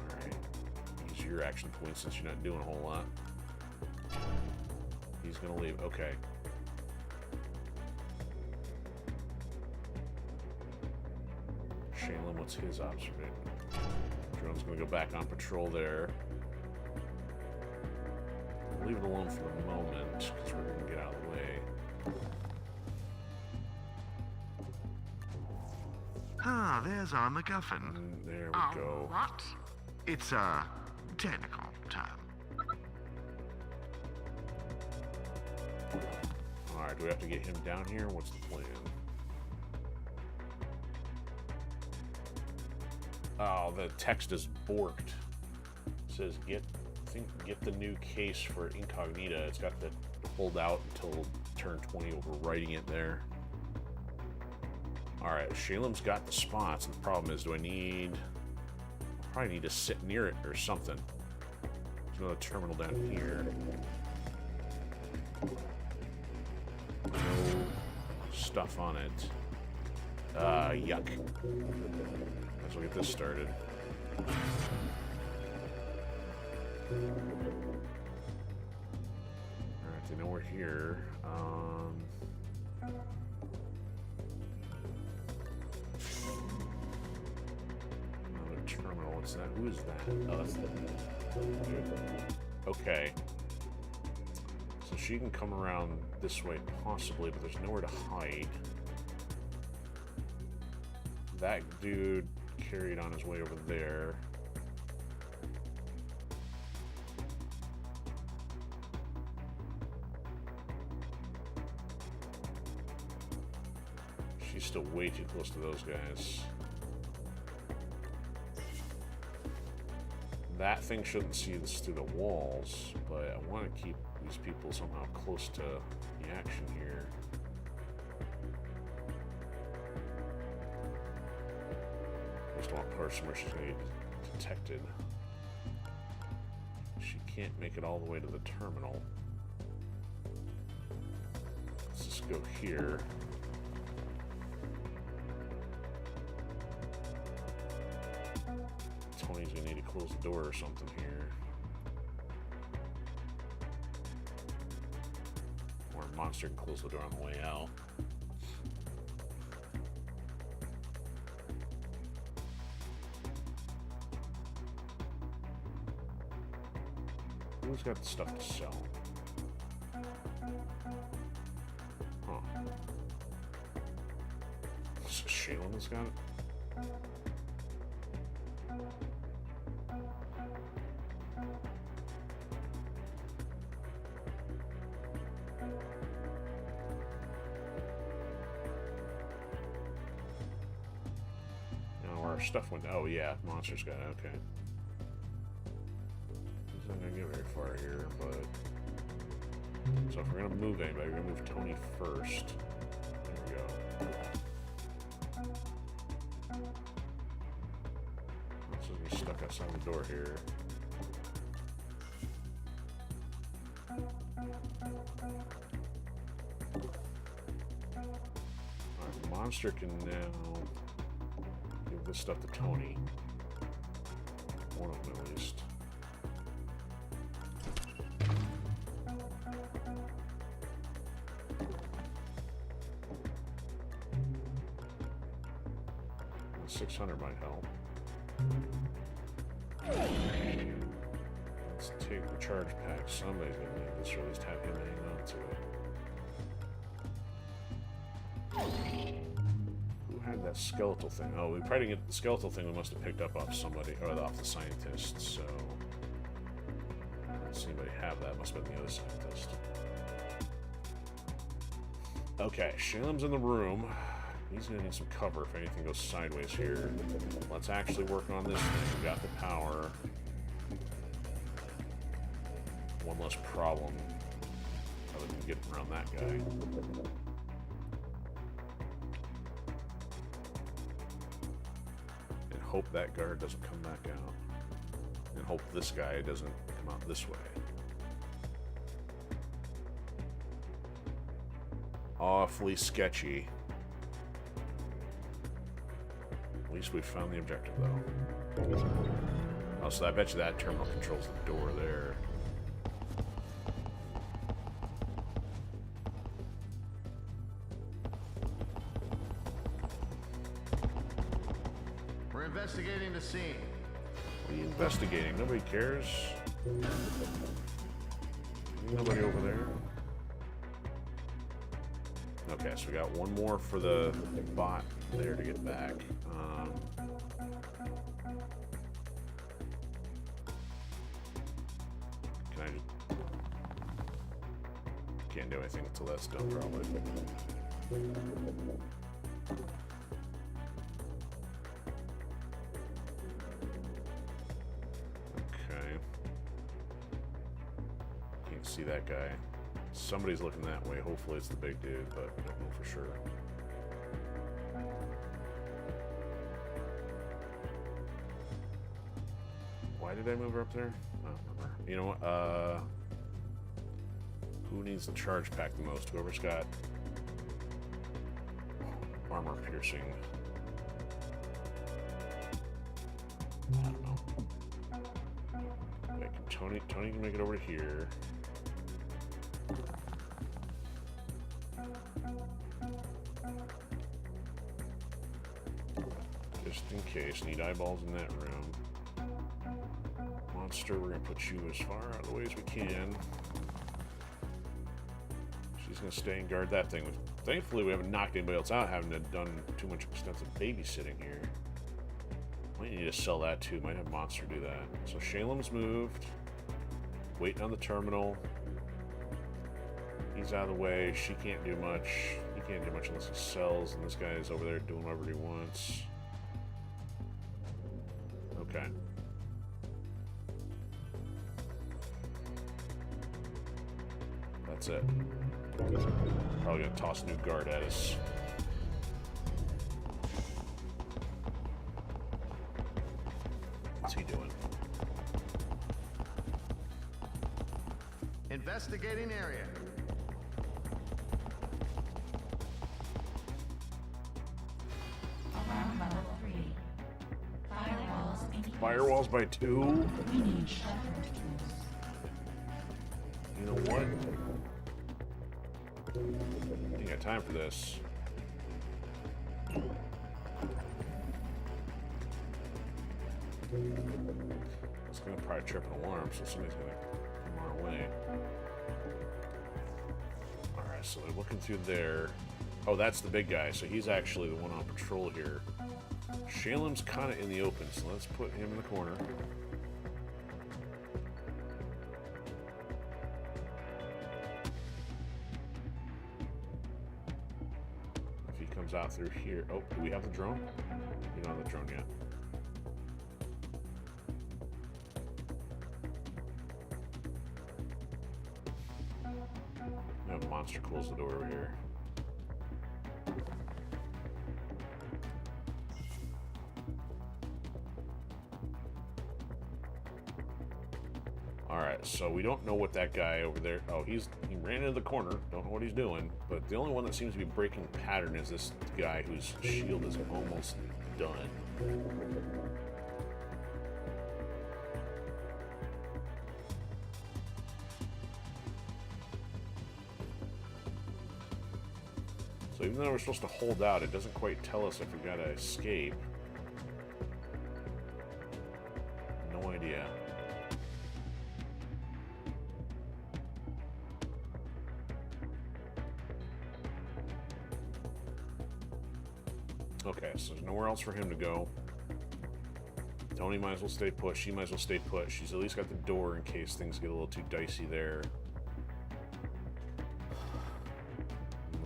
S1: Alright. Use your action points since you're not doing a whole lot. He's gonna leave. Okay. Shalem, what's his observation? Drone's gonna go back on patrol there. We'll leave it alone for the moment, because we're gonna get out of the way.
S3: Ah, there's our MacGuffin.
S1: And there we go.
S4: What?
S3: It's a technical term.
S1: Alright, do we have to get him down here? What's the plan? Oh, the text is borked. It says get the new case for Incognita. It's got the hold out until turn 20 overwriting it there. Alright, Shalem's got the spots, and the problem is, I probably need to sit near it or something. There's another terminal down here. No stuff on it. Yuck. Let's get this started. Alright, They know we're here. Another terminal. What's that? Who is that?
S5: Oh, that's the
S1: Okay. So she can come around this way possibly, but there's nowhere to hide. That dude carried on his way over there. She's still way too close to those guys. That thing shouldn't see this through the walls, but I want to keep these people somehow close to the action here. Just don't want parts where she's going to get detected. She can't make it all the way to the terminal. Let's just go here. Tony's gonna need to close the door or something here. Or a monster can close the door on the way out. Who's got the stuff to sell? Huh. Shaylin has got it? Stuff went. Oh yeah, monsters got it. Okay. He's not gonna get very far here, but so if we're gonna move anybody, we're gonna move Tony first. There we go. This is gonna be stuck outside the door here. Alright, the monster can now give this stuff to Tony. One of them at least. And 600 might help. Let's take the charge pack. Somebody's gonna need this, or at least have him hang on to it. Had that skeletal thing. Oh, we probably didn't get the skeletal thing. We must have picked up off somebody, or off the scientist. So, let's see anybody have that. Must have been the other scientist. Okay, Shaylam's in the room. He's gonna need some cover if anything goes sideways here. Let's actually work on this thing. We got the power. One less problem other than getting around that guy. Hope that guard doesn't come back out. And hope this guy doesn't come out this way. Awfully sketchy. At least we found the objective, though. Oh, so I bet you that terminal controls the door there.
S6: Investigating the scene.
S1: What are you investigating? Nobody cares. Nobody over there. Okay, so we got one more for the bot there to get back. Can I just... Can't do anything until that's done, probably. See that guy. Somebody's looking that way. Hopefully it's the big dude, but I don't know for sure. Why did I move her up there? I don't remember. You know what? Who needs the charge pack the most? Whoever's got armor piercing. I don't know. Wait, Tony can make it over to here. Just in case. Need eyeballs in that room. Monster, we're gonna put you as far out of the way as we can. She's gonna stay and guard that thing. Thankfully, we haven't knocked anybody else out, having done too much extensive babysitting here. Might need to sell that too. Might have Monster do that. So Shalem's moved. Waiting on the terminal. He's out of the way. She can't do much. He can't do much unless he sells. And this guy's over there doing whatever he wants. Okay. That's it. Probably gonna toss a new guard at us. What's he doing?
S6: Investigating area.
S2: Alarm level 3. Firewalls indicated.
S1: Firewalls by 2?
S2: We need shelter tools.
S1: You know what? Ain't got time for this. It's gonna probably trip an alarm, so somebody's gonna come our way. Alright, so they're looking through there. Oh, that's the big guy, so he's actually the one on patrol here. Shalem's kind of in the open, so let's put him in the corner. If he comes out through here... Oh, do we have the drone? We don't have the drone yet. No, Monster close the door over here. Alright, so we don't know what that guy over there... Oh, he ran into the corner. Don't know what he's doing. But the only one that seems to be breaking pattern is this guy whose shield is almost done. So even though we're supposed to hold out, it doesn't quite tell us if we gotta escape. No idea. Okay, so there's nowhere else for him to go. Tony might as well stay put. She might as well stay put. She's at least got the door in case things get a little too dicey there.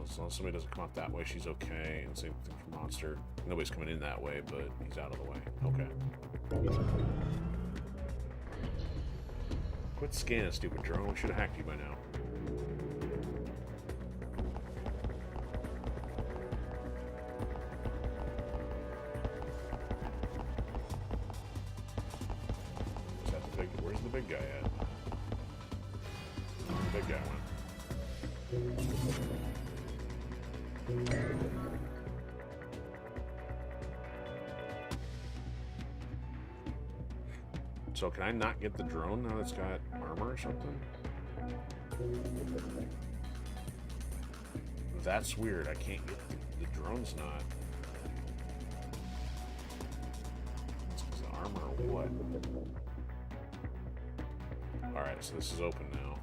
S1: As long as somebody doesn't come out that way, she's okay. And same thing for Monster. Nobody's coming in that way, but he's out of the way. Okay. Quit scanning, stupid drone. We should have hacked you by now. Where's the big guy at? Where's the big guy went? So can I not get the drone now that's got armor or something? That's weird. I can't get the drone's not. It's because of armor or what? Alright, so this is open now.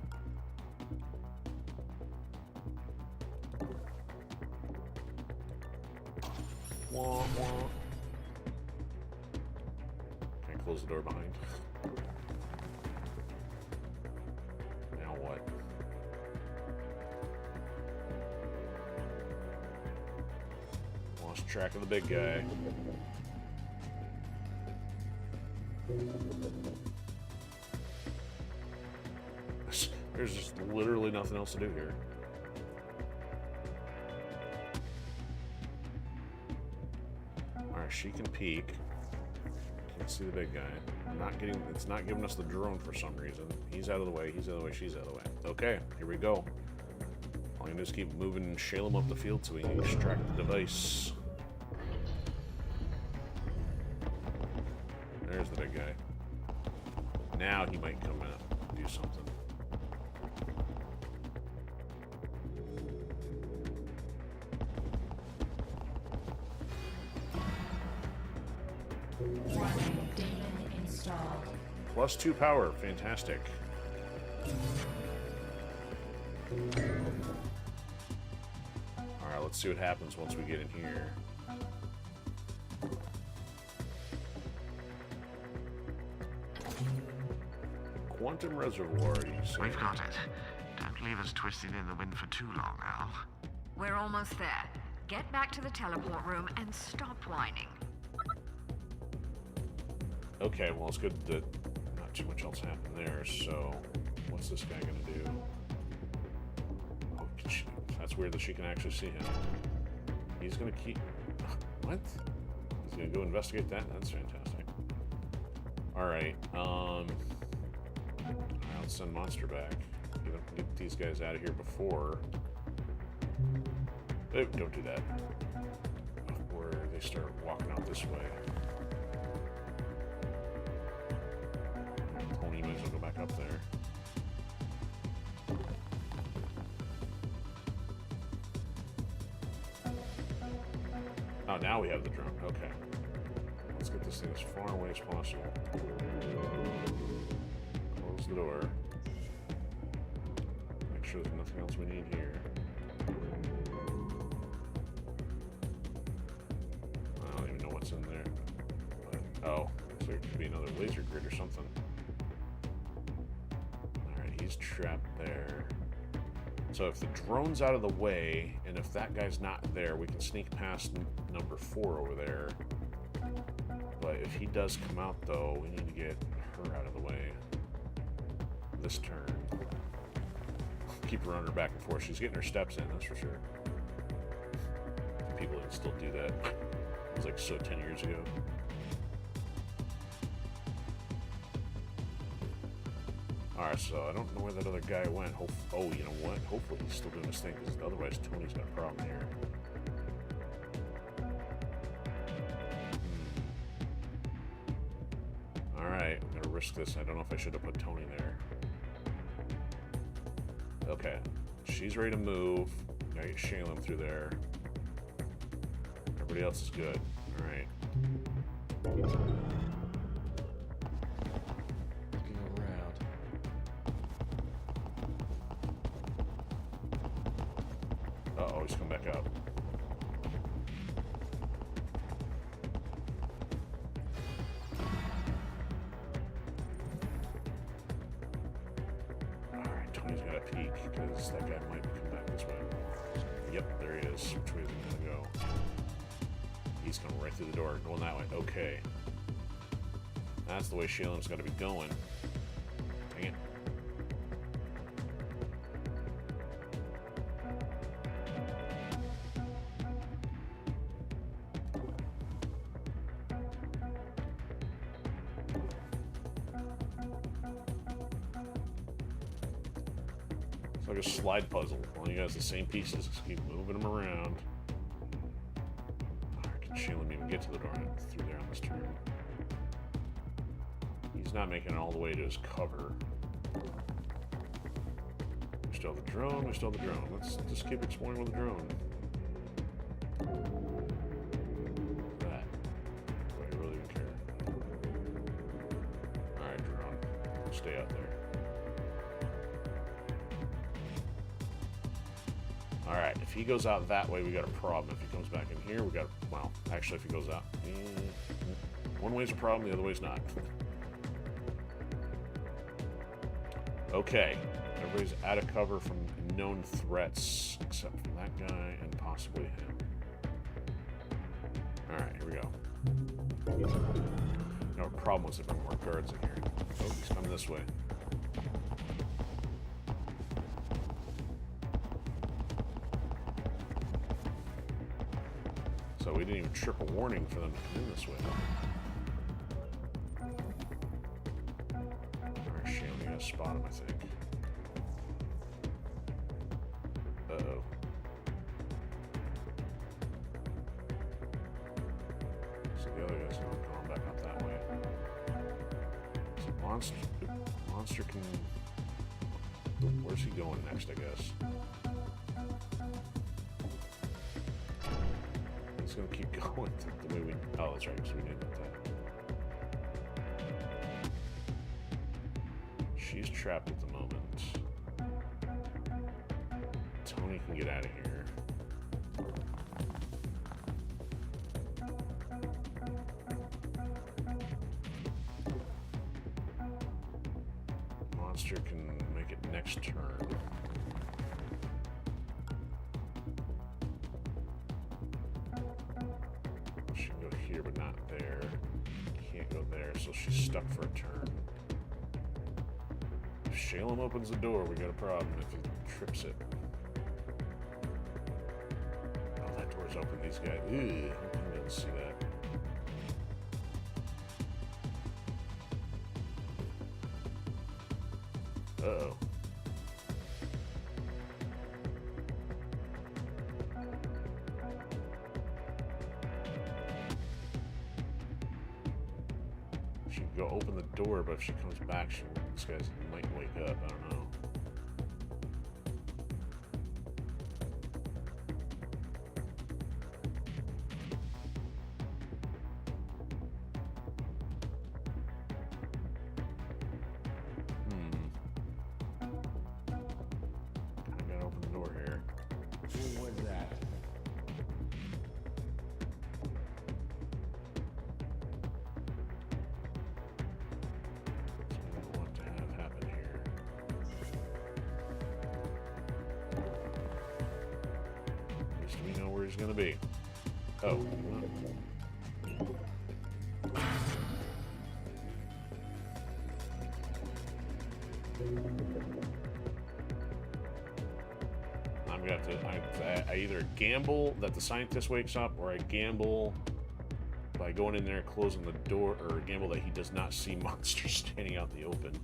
S1: Wah, wah. Can I close the door behind? Now what? Lost track of the big guy. There's just literally nothing else to do here. Alright, she can peek. Can't see the big guy. It's not giving us the drone for some reason. He's out of the way, he's out of the way, she's out of the way. Okay, here we go. All I can do is keep moving Shalem up the field so we can extract the device. There's the big guy. Now he might come in and do something.
S2: Warning, demon installed.
S1: +2 power. Fantastic. Alright, let's see what happens once we get in here. Quantum reservoir, you say?
S3: We've got it. Don't leave us twisted in the wind for too long, Al.
S4: We're almost there. Get back to the teleport room and stop whining.
S1: Okay, well, it's good that not too much else happened there, so what's this guy gonna do? Oh, that's weird that she can actually see him. He's gonna keep... What? He's gonna go investigate that? That's fantastic. Alright, let's send Monster back. Get these guys out of here before... Oh, don't do that. Before they start walking out this way. Tony might as well go back up there. Oh, now we have the drone. Okay. Let's get this thing as far away as possible. Close the door. Make sure there's nothing else we need here. I don't even know what's in there. But, oh, so there could be another laser grid or something. Alright, he's trapped there. So if the drone's out of the way, and if that guy's not there, we can sneak past number 4 over there. But if he does come out, though, we need to get her out of the way. This turn. Keep her running her back and forth. She's getting her steps in, that's for sure. People can still do that. It was like so 10 years ago. Alright, so I don't know where that other guy went. Oh, you know what? Hopefully he's still doing his thing, because otherwise Tony's got a problem here. Alright, I'm gonna risk this. I don't know if I should have put Tony there. Okay. She's ready to move. Gotta get Shaylin through there. Everybody else is good. Alright.
S5: Looking around.
S1: Uh-oh, he's come back up. Alright, Tony's got a peek, because that guy might come back this way. Yep, there he is. Which way is he gonna go? He's coming right through the door, going that way. Okay. That's the way Shaylin's gotta be going. Dang it. It's like a slide puzzle. All you guys the same pieces, just keep moving them around. Can Shaylin even get to the door through there on this turn? He's not making it all the way to his cover. We still have the drone, we still have the drone. Let's just keep exploring with the drone. That. Do I really even care? Alright, drone. Stay out there. Alright, if he goes out that way, we got a problem. If he comes back in here, we got, well, actually, if he goes out, one way's a problem, the other way's not. Okay, everybody's out of cover from known threats, except for that guy and possibly him. Alright, here we go. No problem was there been more guards in here. Oh, he's coming this way. So we didn't even trip a warning for them to come in this way. Alright, Shane, we gotta spot him, I think. Uh-oh. So the other guy's going back up that way. So Monster can... Where's he going next, I guess? He's gonna keep going the way we... Oh, that's right, because we didn't know that. She's trapped at the moment. Tony can get out of here. Monster can make it next turn. She can go here, but not there. Can't go there, so she's stuck for a turn. If Shalem opens the door, we got a problem if he trips it. Oh, that door's open. These guys. Ugh, I didn't see that. Uh-oh. She can go open the door, but if she comes back, this guy might wake up. I don't know. I gotta open the door here.
S5: Who was that?
S1: So I don't know what to have happen here. At least we know where he's gonna be. Oh. I'm gonna have to. I either gamble that the scientist wakes up, or I gamble by going in there, closing the door, or gamble that he does not see monsters standing out in the open.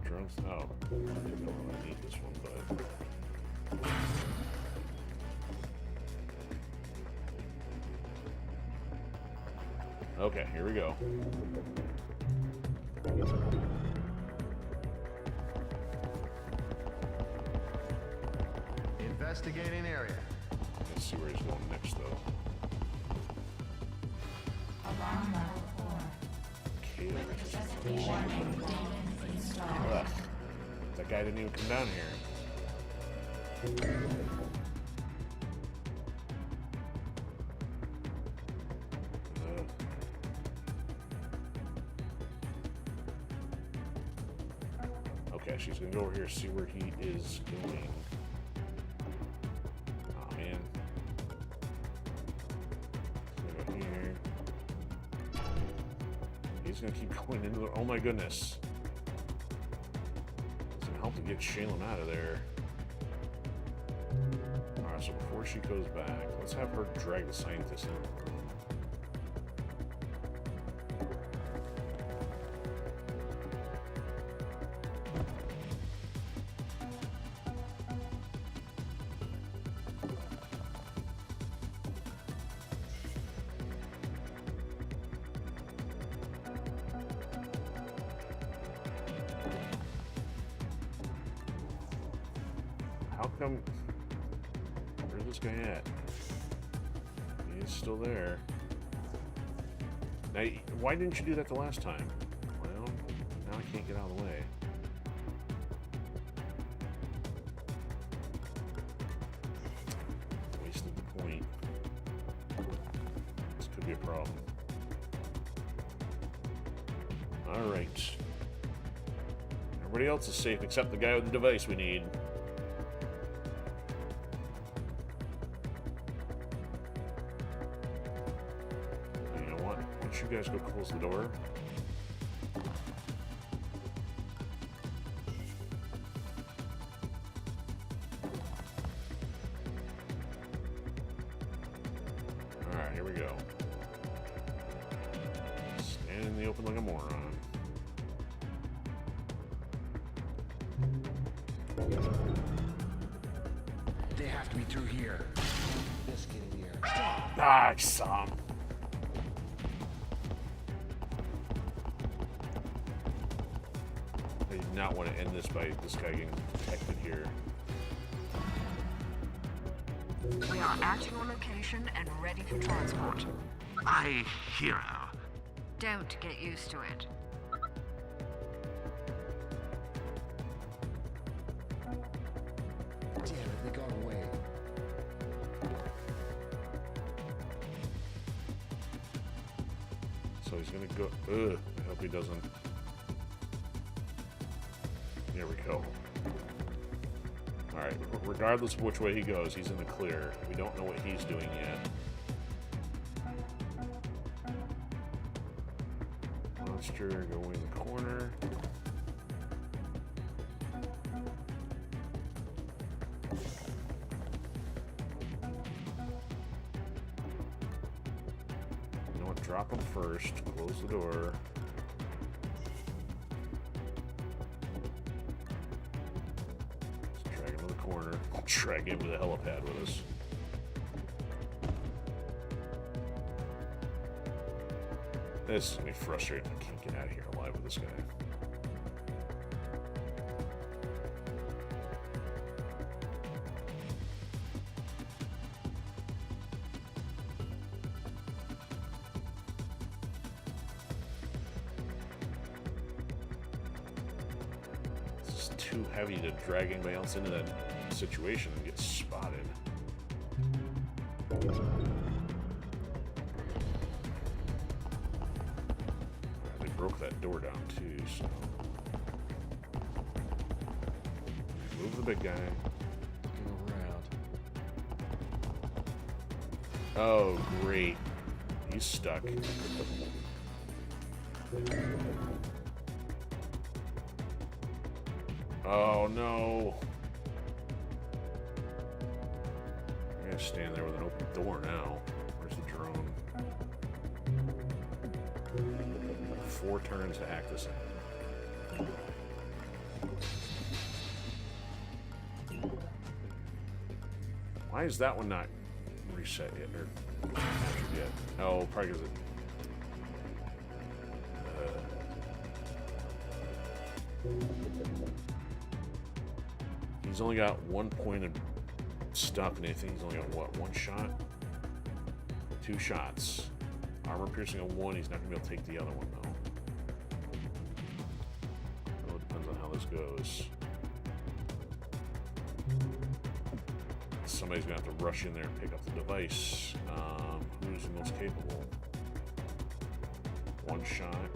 S1: Drones. Oh, I didn't know I need this one, but. Okay, here we go.
S6: Investigating area.
S1: Let's see where he's going next, though.
S2: Alarm level 4.
S1: Caleb.
S2: Warning, Damon installed.
S1: Ugh. That guy didn't even come down here. Okay, she's gonna go over here, see where he is going. Oh man. He's gonna go here. He's gonna keep going into the. Oh my goodness. It's gonna help to get Shalem out of there. Alright, so before she goes back, let's have her drag the scientist in. How come? Where's this guy at? He's still there. Now, why didn't you do that the last time? Well, now I can't get out of the way. Wasted the point. This could be a problem. Alright. Everybody else is safe except the guy with the device we need. You guys go close the door. Alright, here we go. Stand in the open like a moron.
S5: They have to be through here. Just getting here.
S1: Ah, I saw him. not want to end this by this guy getting detected here.
S4: We are at your location and ready for transport.
S3: I hero.
S4: Don't get used to it.
S5: Damn it, they got away.
S1: So he's gonna go. Ugh. I hope he doesn't. There we go. Alright, regardless of which way he goes, he's in the clear. We don't know what he's doing yet. Monster going in the corner. You know what? Drop him first. Close the door. Drag him to the corner. Drag him to the helipad with us. This is gonna be frustrating if I can't get out of here alive with this guy. This is too heavy to drag anybody else into that situation and get spotted. They broke that door down too, so move the big guy.
S5: Go around.
S1: Oh, great. He's stuck. Oh, no. I'm gonna stand there with an open door now. Where's the drone? 4 turns to act this in. Why is that one not reset yet? Or captured yet? Oh, probably because it... He's only got 1 point of stopping anything. He's only got, what, 1 shot? 2 shots. Armor piercing a 1. He's not going to be able to take the other one, though. Well, it depends on how this goes. Somebody's going to have to rush in there and pick up the device. Who's the most capable? 1 shot.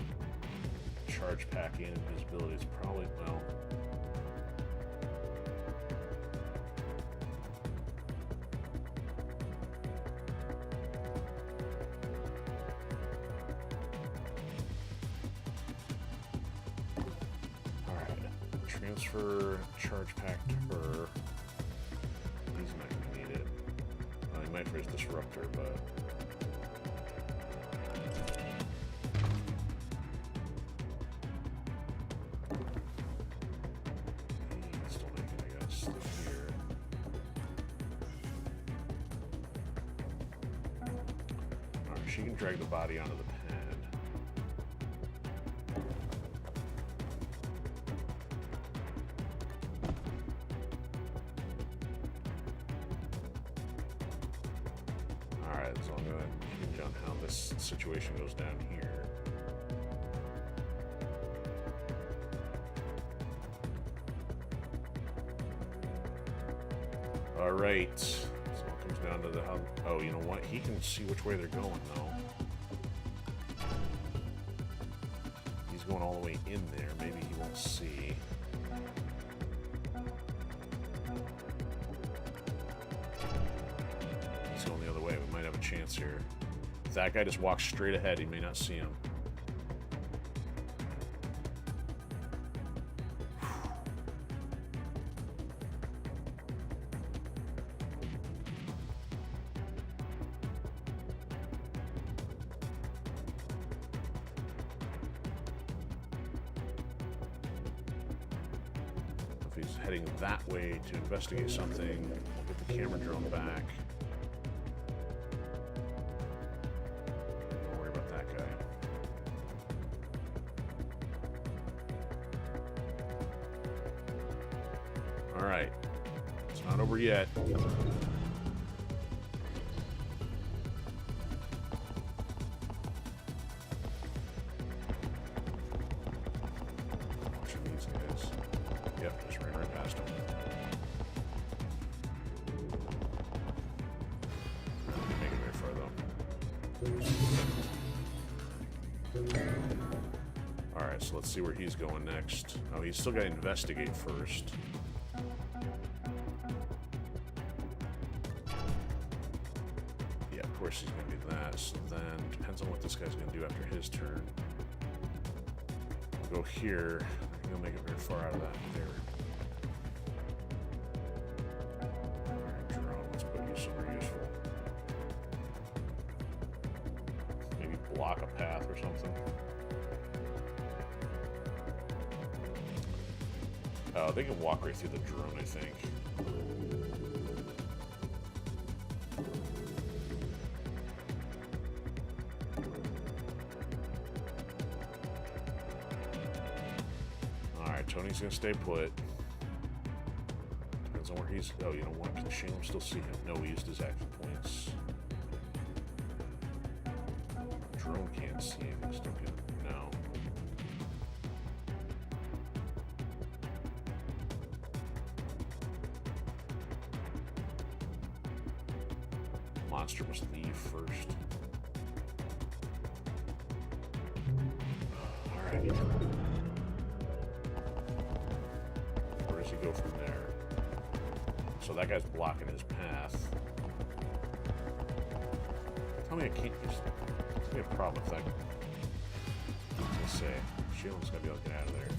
S1: Charge pack and invisibility is probably, well... Transfer charge pack to her. He's not going to need it. Well, he might for his disruptor, but... He's still making, I guess, stick here. Alright, she can drag the body onto the pad. So I'm going to hinge on how this situation goes down here. All right. So it comes down to the how. Oh, you know what? He can see which way they're going, though. He's going all the way in there. Maybe he won't see. Going the other way, we might have a chance here. If that guy just walks straight ahead, he may not see him. If he's heading that way to investigate something, we'll get the camera drone back. over yet. Watching these guys. Yep, just ran right past them. Didn't make it very far though. Alright, so let's see where he's going next. Oh, he's still got to investigate first. Yeah, of course he's going to do that. So then, depends on what this guy's going to do after his turn. We'll go here. I think he'll make it very far out of that there. Alright, drone, let's put you somewhere useful. Maybe block a path or something. Oh, they can walk right through the drone, I think. Alright, Tony's gonna stay put. Depends on where he's... Oh, you know what? Can Shalem still see him? No, he used his action points. Drone can't see him. He's still good. No. Monster must leave first. Alright. Where does he go from there? So that guy's blocking his path. Tell me I can't just... There's gonna be a problem with that. Let's say. Shalem's gotta be able to get out of there.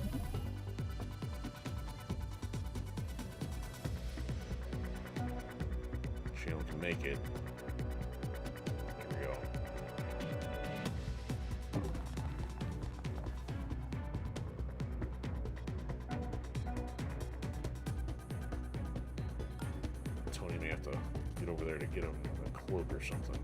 S1: Shalem can make it. There we go. Tony may have to get over there to get him a cloak or something.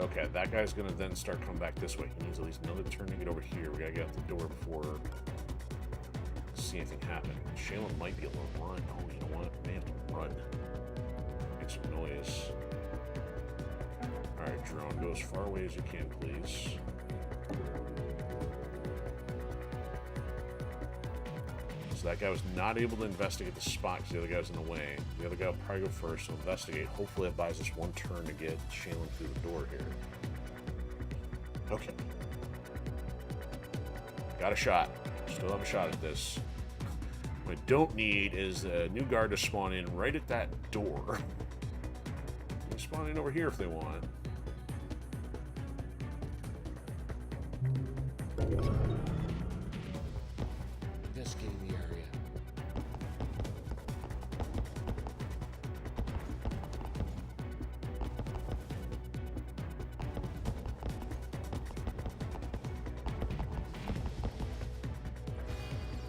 S1: Okay, that guy's gonna then start coming back this way. He needs at least another turn to get over here. We gotta get out the door before see anything happen. Shalem might be able to run. Oh, you know what? May have to run. Make some noise. Alright, drone, go as far away as you can, please. So that guy was not able to investigate the spot because the other guy was in the way. The other guy will probably go first to investigate. Hopefully it buys us one turn to get Shalem through the door here. Okay. Got a shot. Still have a shot at this. What I don't need is a new guard to spawn in right at that door. They can spawn in over here if they want.
S5: Investigating the area.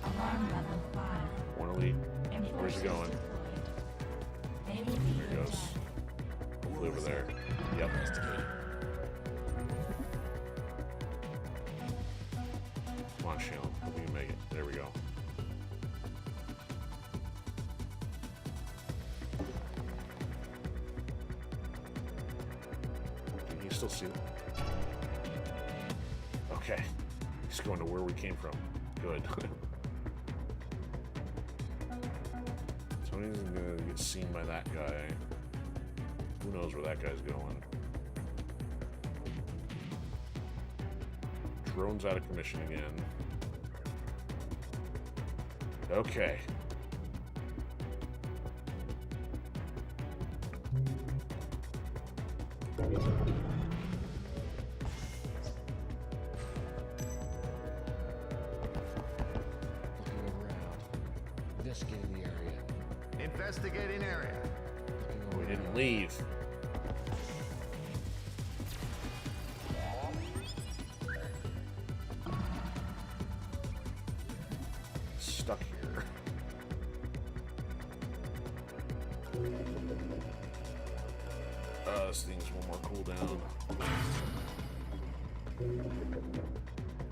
S2: Alarm level 5.
S1: One elite. Where's he going? There he goes. Hopefully over there. Yep. Come on, Shalem. Hope you can make it. There we go. Can you still see it? Okay. He's going to where we came from. Good. Tony's gonna get seen by that guy. Who knows where that guy's going? Drone's out of commission again. Okay.
S5: Looking around. Investigating the area.
S6: Investigating area.
S5: Looking
S1: We
S5: around.
S1: didn't leave. Stuck here. This thing's one more cooldown.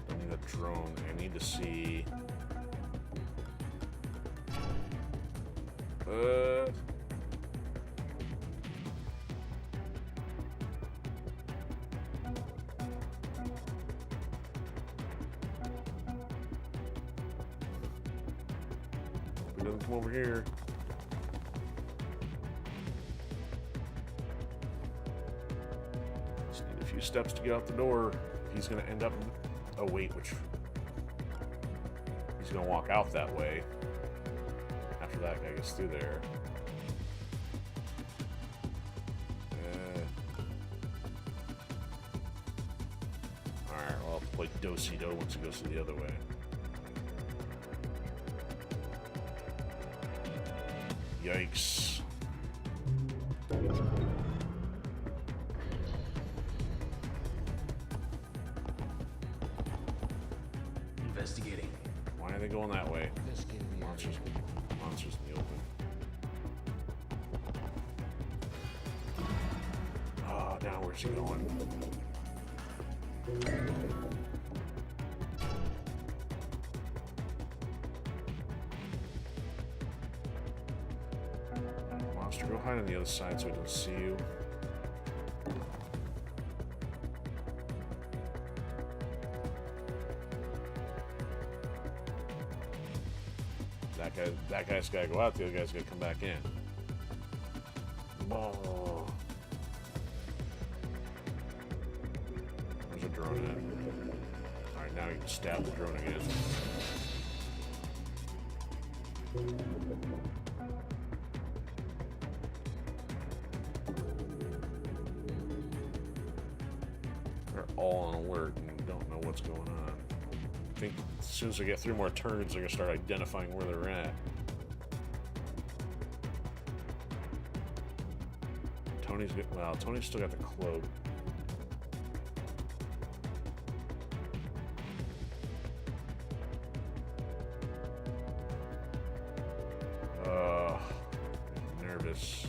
S1: Don't need a drone. I need to see. He doesn't come over here. Just need a few steps to get out the door. He's gonna end up. Oh wait, which? He's gonna walk out that way. After that guy gets through there. Alright, well, I'll have to play Do-Si-Do once he goes to the other way. Yikes.
S5: Investigating.
S1: Why are they going that way?
S5: Investigate the
S1: Monsters in the open. Oh, now where's he going? Monster, go hide on the other side so he doesn't see you. That guy's gotta go out, the other guy's gotta come back in. Oh. There's a drone in. Alright, now you can stab the drone again. They're all on alert and don't know what's going on. I think as soon as I get 3 more turns, they're gonna start identifying where they're at. Tony's still got the cloak. I'm nervous.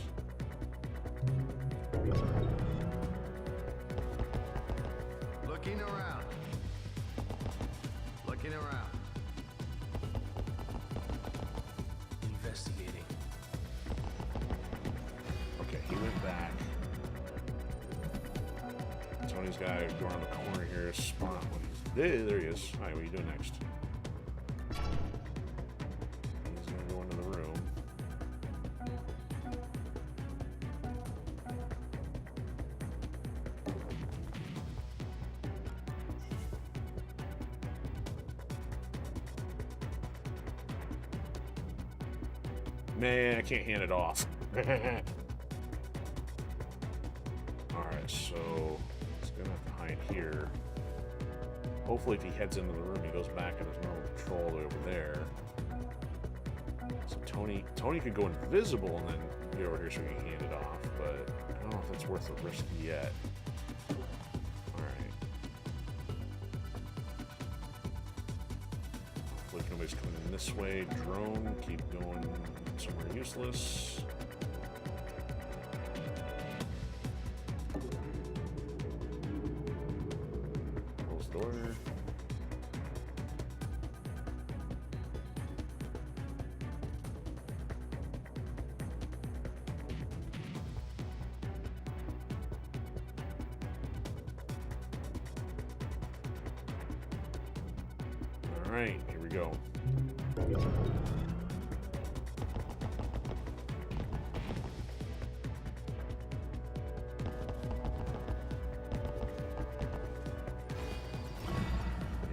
S6: Looking around. Looking around.
S5: Investigating.
S1: Okay, he went back. Tony's got to go around the corner here, spot when he's there he is. Alright, what are you doing next? He's gonna go into the room. Man, I can't hand it off. Alright, so he's gonna have to hide here. Hopefully if he heads into the room, he goes back in his normal patrol all the way over there. So Tony could go invisible and then get over here so he can hand it off, but I don't know if that's worth the risk yet. Alright. Hopefully if nobody's coming in this way, drone, keep going somewhere useless. Close the door. All right, here we go.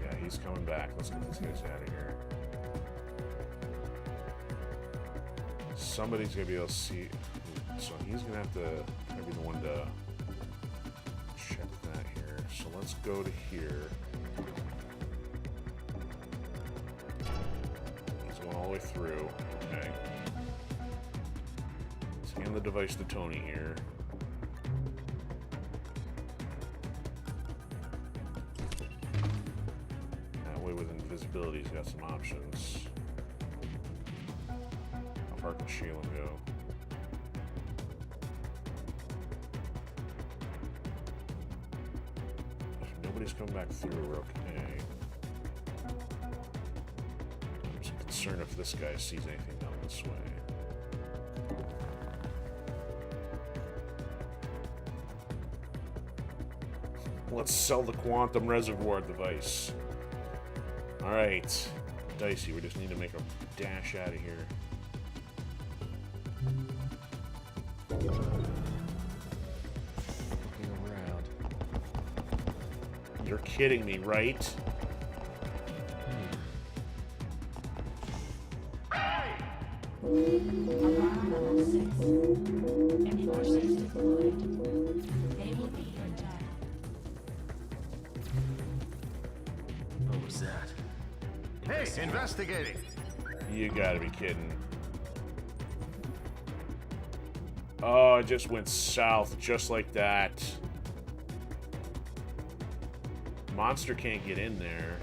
S1: Yeah, he's coming back. Let's get these guys out of here. Somebody's gonna be able to see, so he's gonna have to be the one to check that here. So let's go to here. He's going all the way through. Okay. Let's hand the device to Tony here. That way with invisibility, he's got some options. How far can Sheila go? If nobody's coming back through, we're okay. concerned if this guy sees anything down this way. Let's sell the quantum reservoir device. Alright. Dicey, we just need to make a dash out of here.
S5: Looking around.
S1: You're kidding me, right?
S2: Alarm level 6. Enforcers deployed. They will be your death.
S5: What was that?
S6: Hey, investigating.
S1: You gotta be kidding. Oh, it just went south just like that. Monster can't get in there.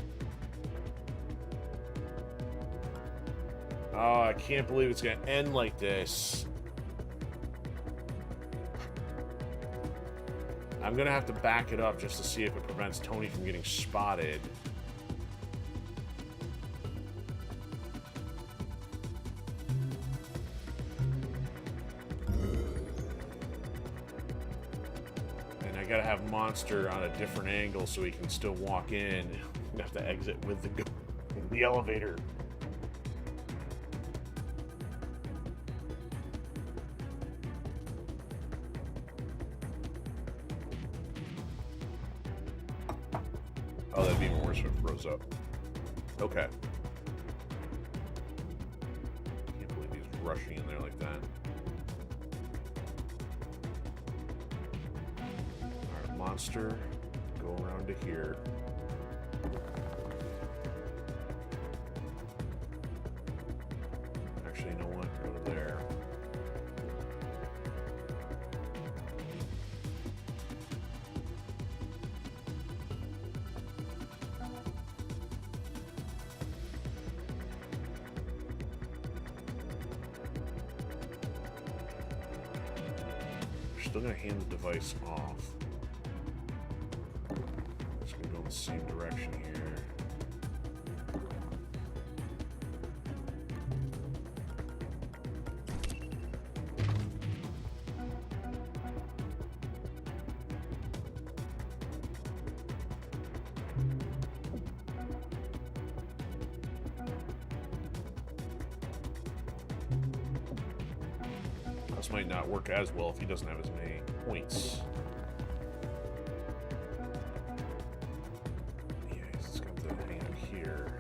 S1: Oh, I can't believe it's gonna end like this. I'm gonna have to back it up just to see if it prevents Tony from getting spotted. And I gotta have Monster on a different angle so he can still walk in. I have to exit with the elevator. Oh, that'd be even worse if it froze up. Okay. Can't believe he's rushing in there like that. Alright, Monster, go around to here. Actually, you know what? Go to there. Still gonna hand the device off. Just gonna go in the same direction here. This might not work as well if he doesn't have as many points. Yeah, he's just got to hang out here.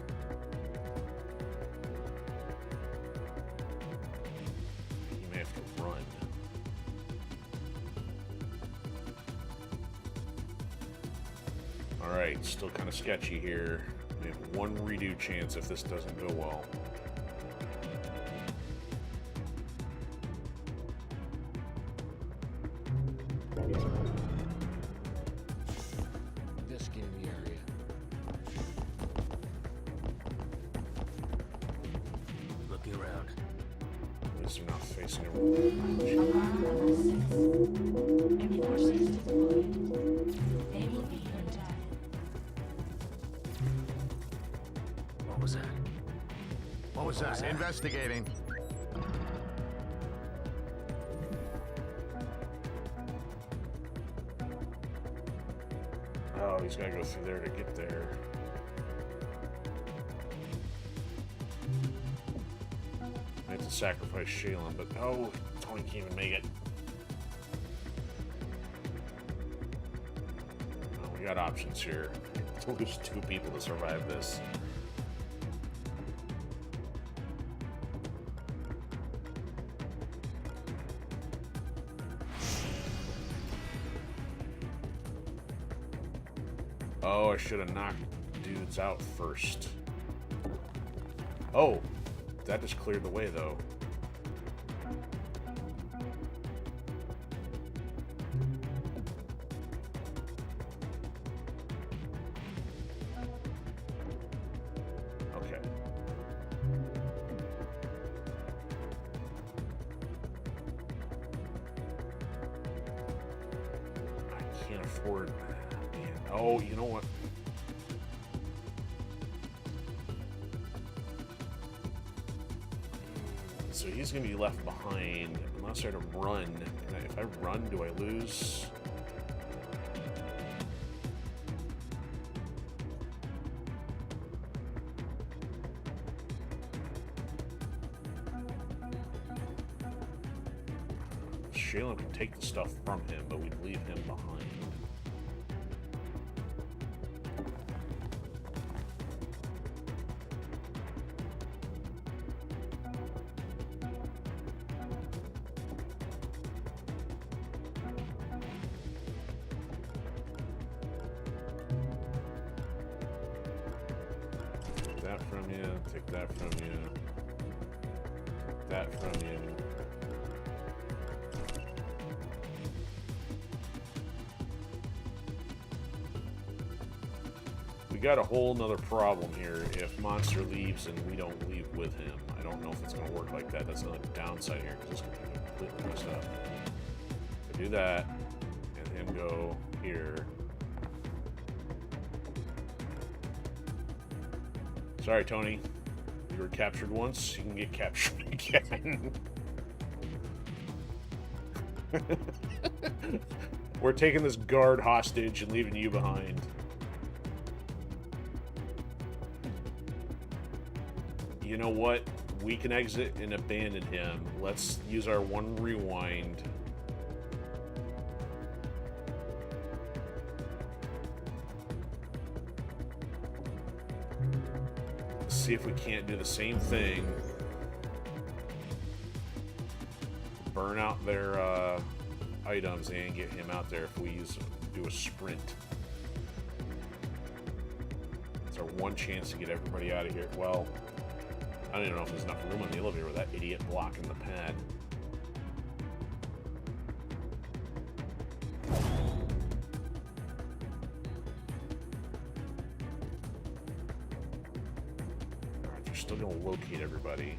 S1: He may have to run. Alright, still kind of sketchy here. We have one redo chance if this doesn't go well.
S5: This in the area. Looking around.
S1: At least they're not facing a...
S2: Alarm level 6. Enforcers deployed. They will be your death.
S5: What was that?
S6: What was that? Investigating.
S1: Oh, he's got to go through there to get there. I have to sacrifice Shaylin, but oh, Tony can't even make it. Oh, we got options here. To lose 2 people to survive this. Oh, I should have knocked dudes out first. Oh, that just cleared the way, though. Okay. I can't afford... Man. Oh, you know what? So he's going to be left behind unless I were to run. If I run, do I lose? Shaylin can take the stuff from him, but we'd leave him behind. Take that from you, take that from you, take that from you. We got a whole nother problem here if Monster leaves and we don't leave with him. I don't know if it's going to work like that. That's another downside here because it's going to be completely messed up. I do that and him go here. Sorry, Tony. You were captured once, you can get captured again. We're taking this guard hostage and leaving you behind. You know what? We can exit and abandon him. Let's use our one rewind. See if we can't do the same thing. Burn out their items and get him out there if we do a sprint. It's our one chance to get everybody out of here. Well, I don't even know if there's enough room on the elevator with that idiot blocking the pad. Alright, they're still gonna locate everybody.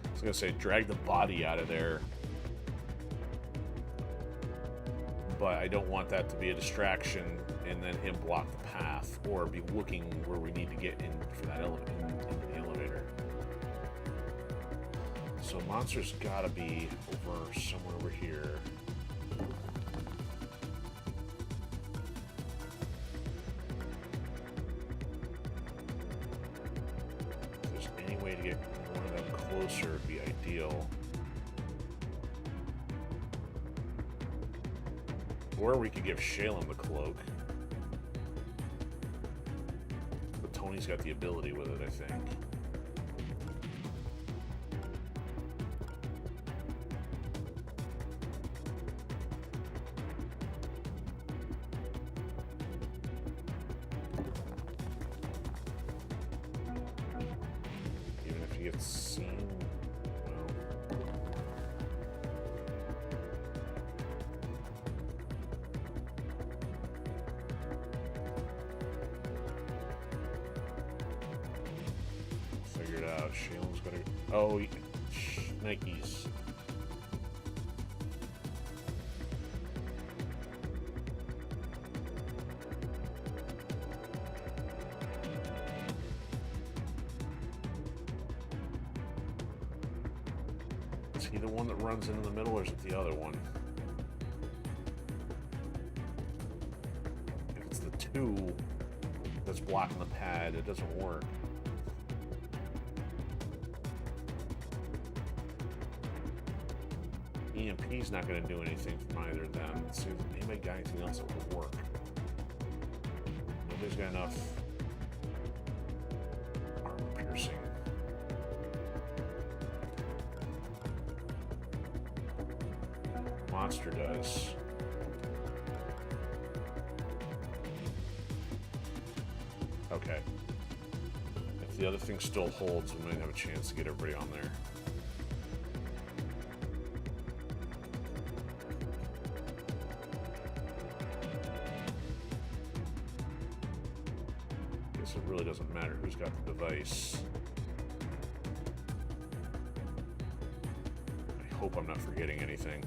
S1: I was gonna say, drag the body out of there. But I don't want that to be a distraction and then him block the path or be looking where we need to get in for that into the elevator. So Monster's gotta be over somewhere over here. If there's any way to get one of them closer, it'd be ideal. Or we could give Shaylin the cloak. But Tony's got the ability with it, I think. Even if he gets seen, well. Figured out. Shaylin's gotta. Oh, Nikes. Is he the one that runs into the middle, or is it the other one? If it's the two that's blocking the pad, it doesn't work. EMP's not going to do anything from either of them. Let's see if anybody got anything else that would work. Nobody's got enough armor piercing. Monster does. Okay. If the other thing still holds, we might have a chance to get everybody on there. Guess it really doesn't matter who's got the device. I hope I'm not forgetting anything.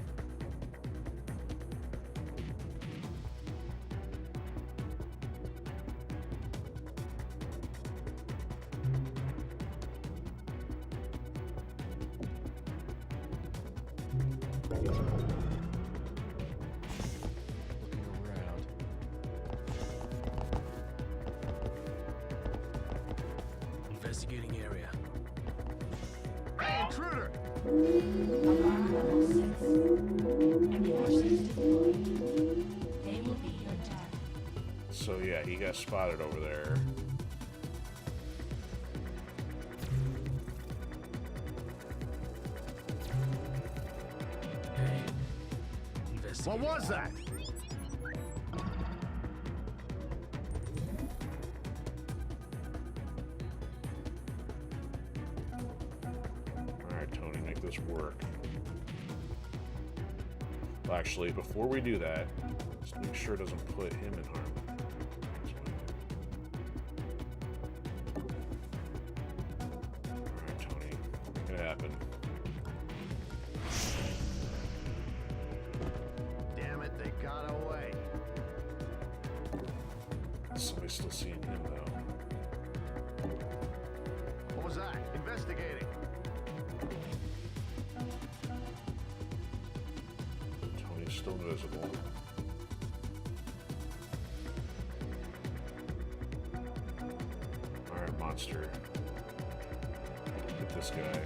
S5: Looking around. Investigating area.
S6: Hey, intruder!
S2: Alarm level 6. Enforcers deployed. They will be your death.
S1: So yeah, he got spotted over there.
S5: Hey.
S6: What
S5: Investigating.
S6: was that?
S1: Alright, Tony, make this work. Well, actually, before we do that, just make sure it doesn't put him in harm. Alright, Tony. Make it happen.
S6: Damn it, they got away.
S1: Somebody's still seeing him, though.
S6: What was that? Investigating.
S1: Tony's still invisible. Alright, monster. Get this guy.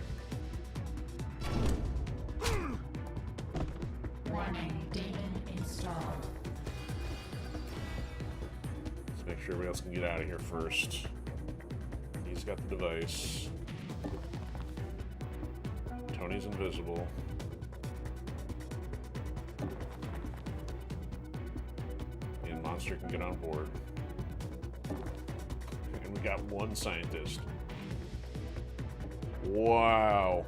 S2: Warning, Daemon installed.
S1: Let's make sure everybody else can get out of here first. He's got the device. Tony's invisible. And Monster can get on board. And we got one scientist. Wow.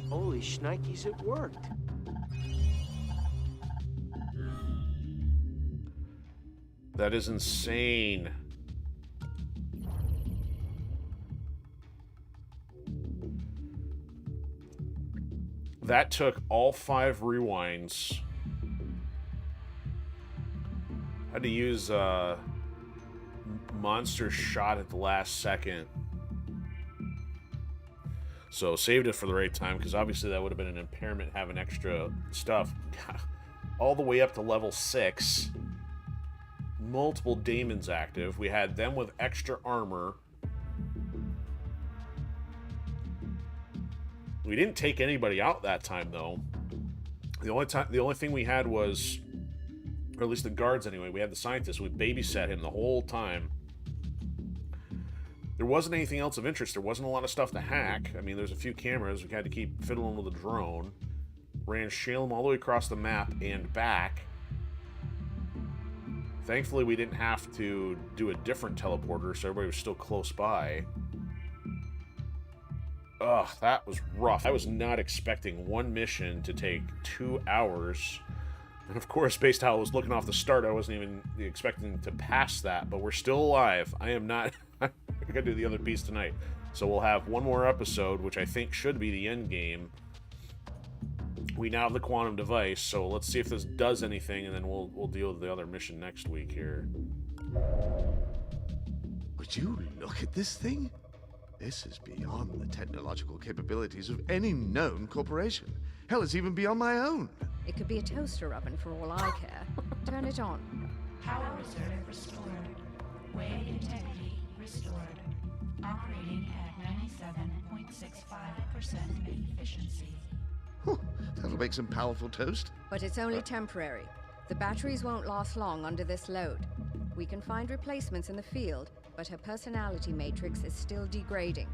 S7: Holy shnikes, it worked.
S1: That is insane. That took all 5 rewinds. Had to use monster shot at the last second. So saved it for the right time, because obviously that would have been an impairment having extra stuff. All the way up to level 6. Multiple daemons active. We had them with extra armor. We didn't take anybody out that time, though. The only thing we had was, or at least the guards anyway, we had the scientist. We babysat him the whole time. There wasn't anything else of interest. There wasn't a lot of stuff to hack. I mean, there's a few cameras. We had to keep fiddling with the drone. Ran Shalem all the way across the map and back. Thankfully, we didn't have to do a different teleporter, so everybody was still close by. Ugh, that was rough. I was not expecting one mission to take 2 hours. And of course, based on how I was looking off the start, I wasn't even expecting to pass that, but we're still alive. I am not... I gotta do the other piece tonight. So we'll have one more episode, which I think should be the end game. We now have the quantum device, so let's see if this does anything, and then we'll deal with the other mission next week here.
S6: Would you look at this thing? This is beyond the technological capabilities of any known corporation. Hell, it's even beyond my own.
S4: It could be a toaster oven for all I care. Turn it on.
S2: Power reserve restored. Wave integrity restored. Operating at 97.65% efficiency.
S6: Whew, that'll make some powerful toast.
S4: But it's only temporary. The batteries won't last long under this load. We can find replacements in the field, but her personality matrix is still degrading.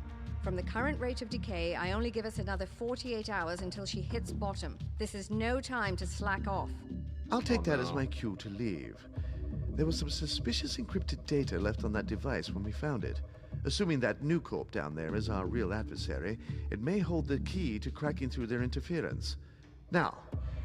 S4: From the current rate of decay, I only give us another 48 hours until she hits bottom. This is no time to slack off.
S6: I'll take that as my cue to leave. There was some suspicious encrypted data left on that device when we found it. Assuming that New Corp down there is our real adversary, it may hold the key to cracking through their interference. Now,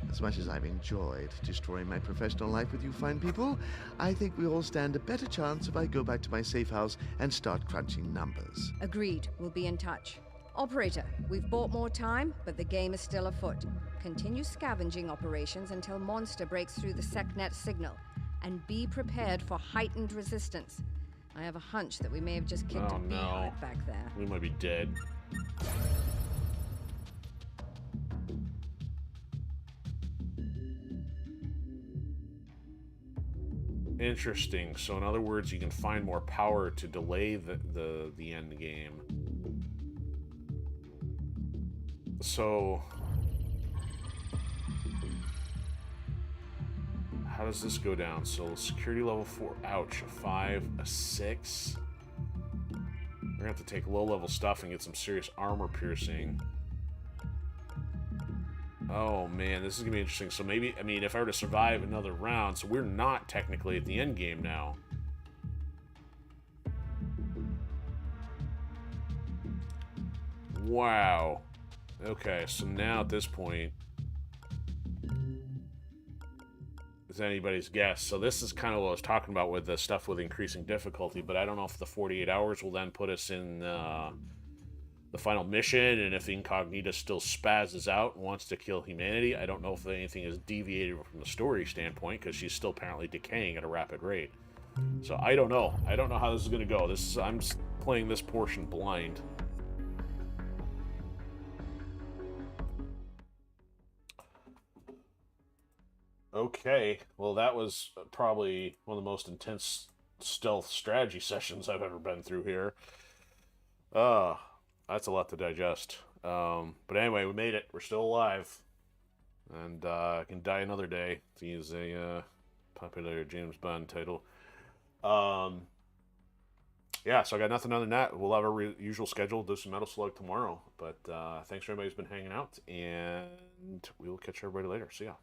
S6: as much as I've enjoyed destroying my professional life with you fine people, I think we all stand a better chance if I go back to my safe house and start crunching numbers.
S4: Agreed. We'll be in touch. Operator, we've bought more time, but the game is still afoot. Continue scavenging operations until Monster breaks through the SecNet signal, and be prepared for heightened resistance. I have a hunch that we may have just kicked
S1: Oh,
S4: a
S1: no.
S4: beehive back there.
S1: We might be dead. Interesting. So in other words, you can find more power to delay the end game. So how does this go down? So security level 4, ouch, a 5, a 6. We're gonna have to take low level stuff and get some serious armor piercing. Oh man, this is gonna be interesting. So maybe, I mean, if I were to survive another round, so we're not technically at the end game now. Wow. Okay, so now at this point, it's anybody's guess. So this is kind of what I was talking about with the stuff with increasing difficulty, but I don't know if the 48 hours will then put us in the final mission, and if Incognita still spazzes out and wants to kill humanity. I don't know if anything is deviated from the story standpoint, because she's still apparently decaying at a rapid rate. So I don't know. I don't know how this is going to go. I'm playing this portion blind. Okay, well that was probably one of the most intense stealth strategy sessions I've ever been through here. That's a lot to digest. But anyway, we made it. We're still alive. And I can die another day, to use a popular James Bond title. Yeah, so I got nothing other than that. We'll have our usual schedule, do some Metal Slug tomorrow. But thanks for everybody who's been hanging out, and we will catch everybody later. See ya.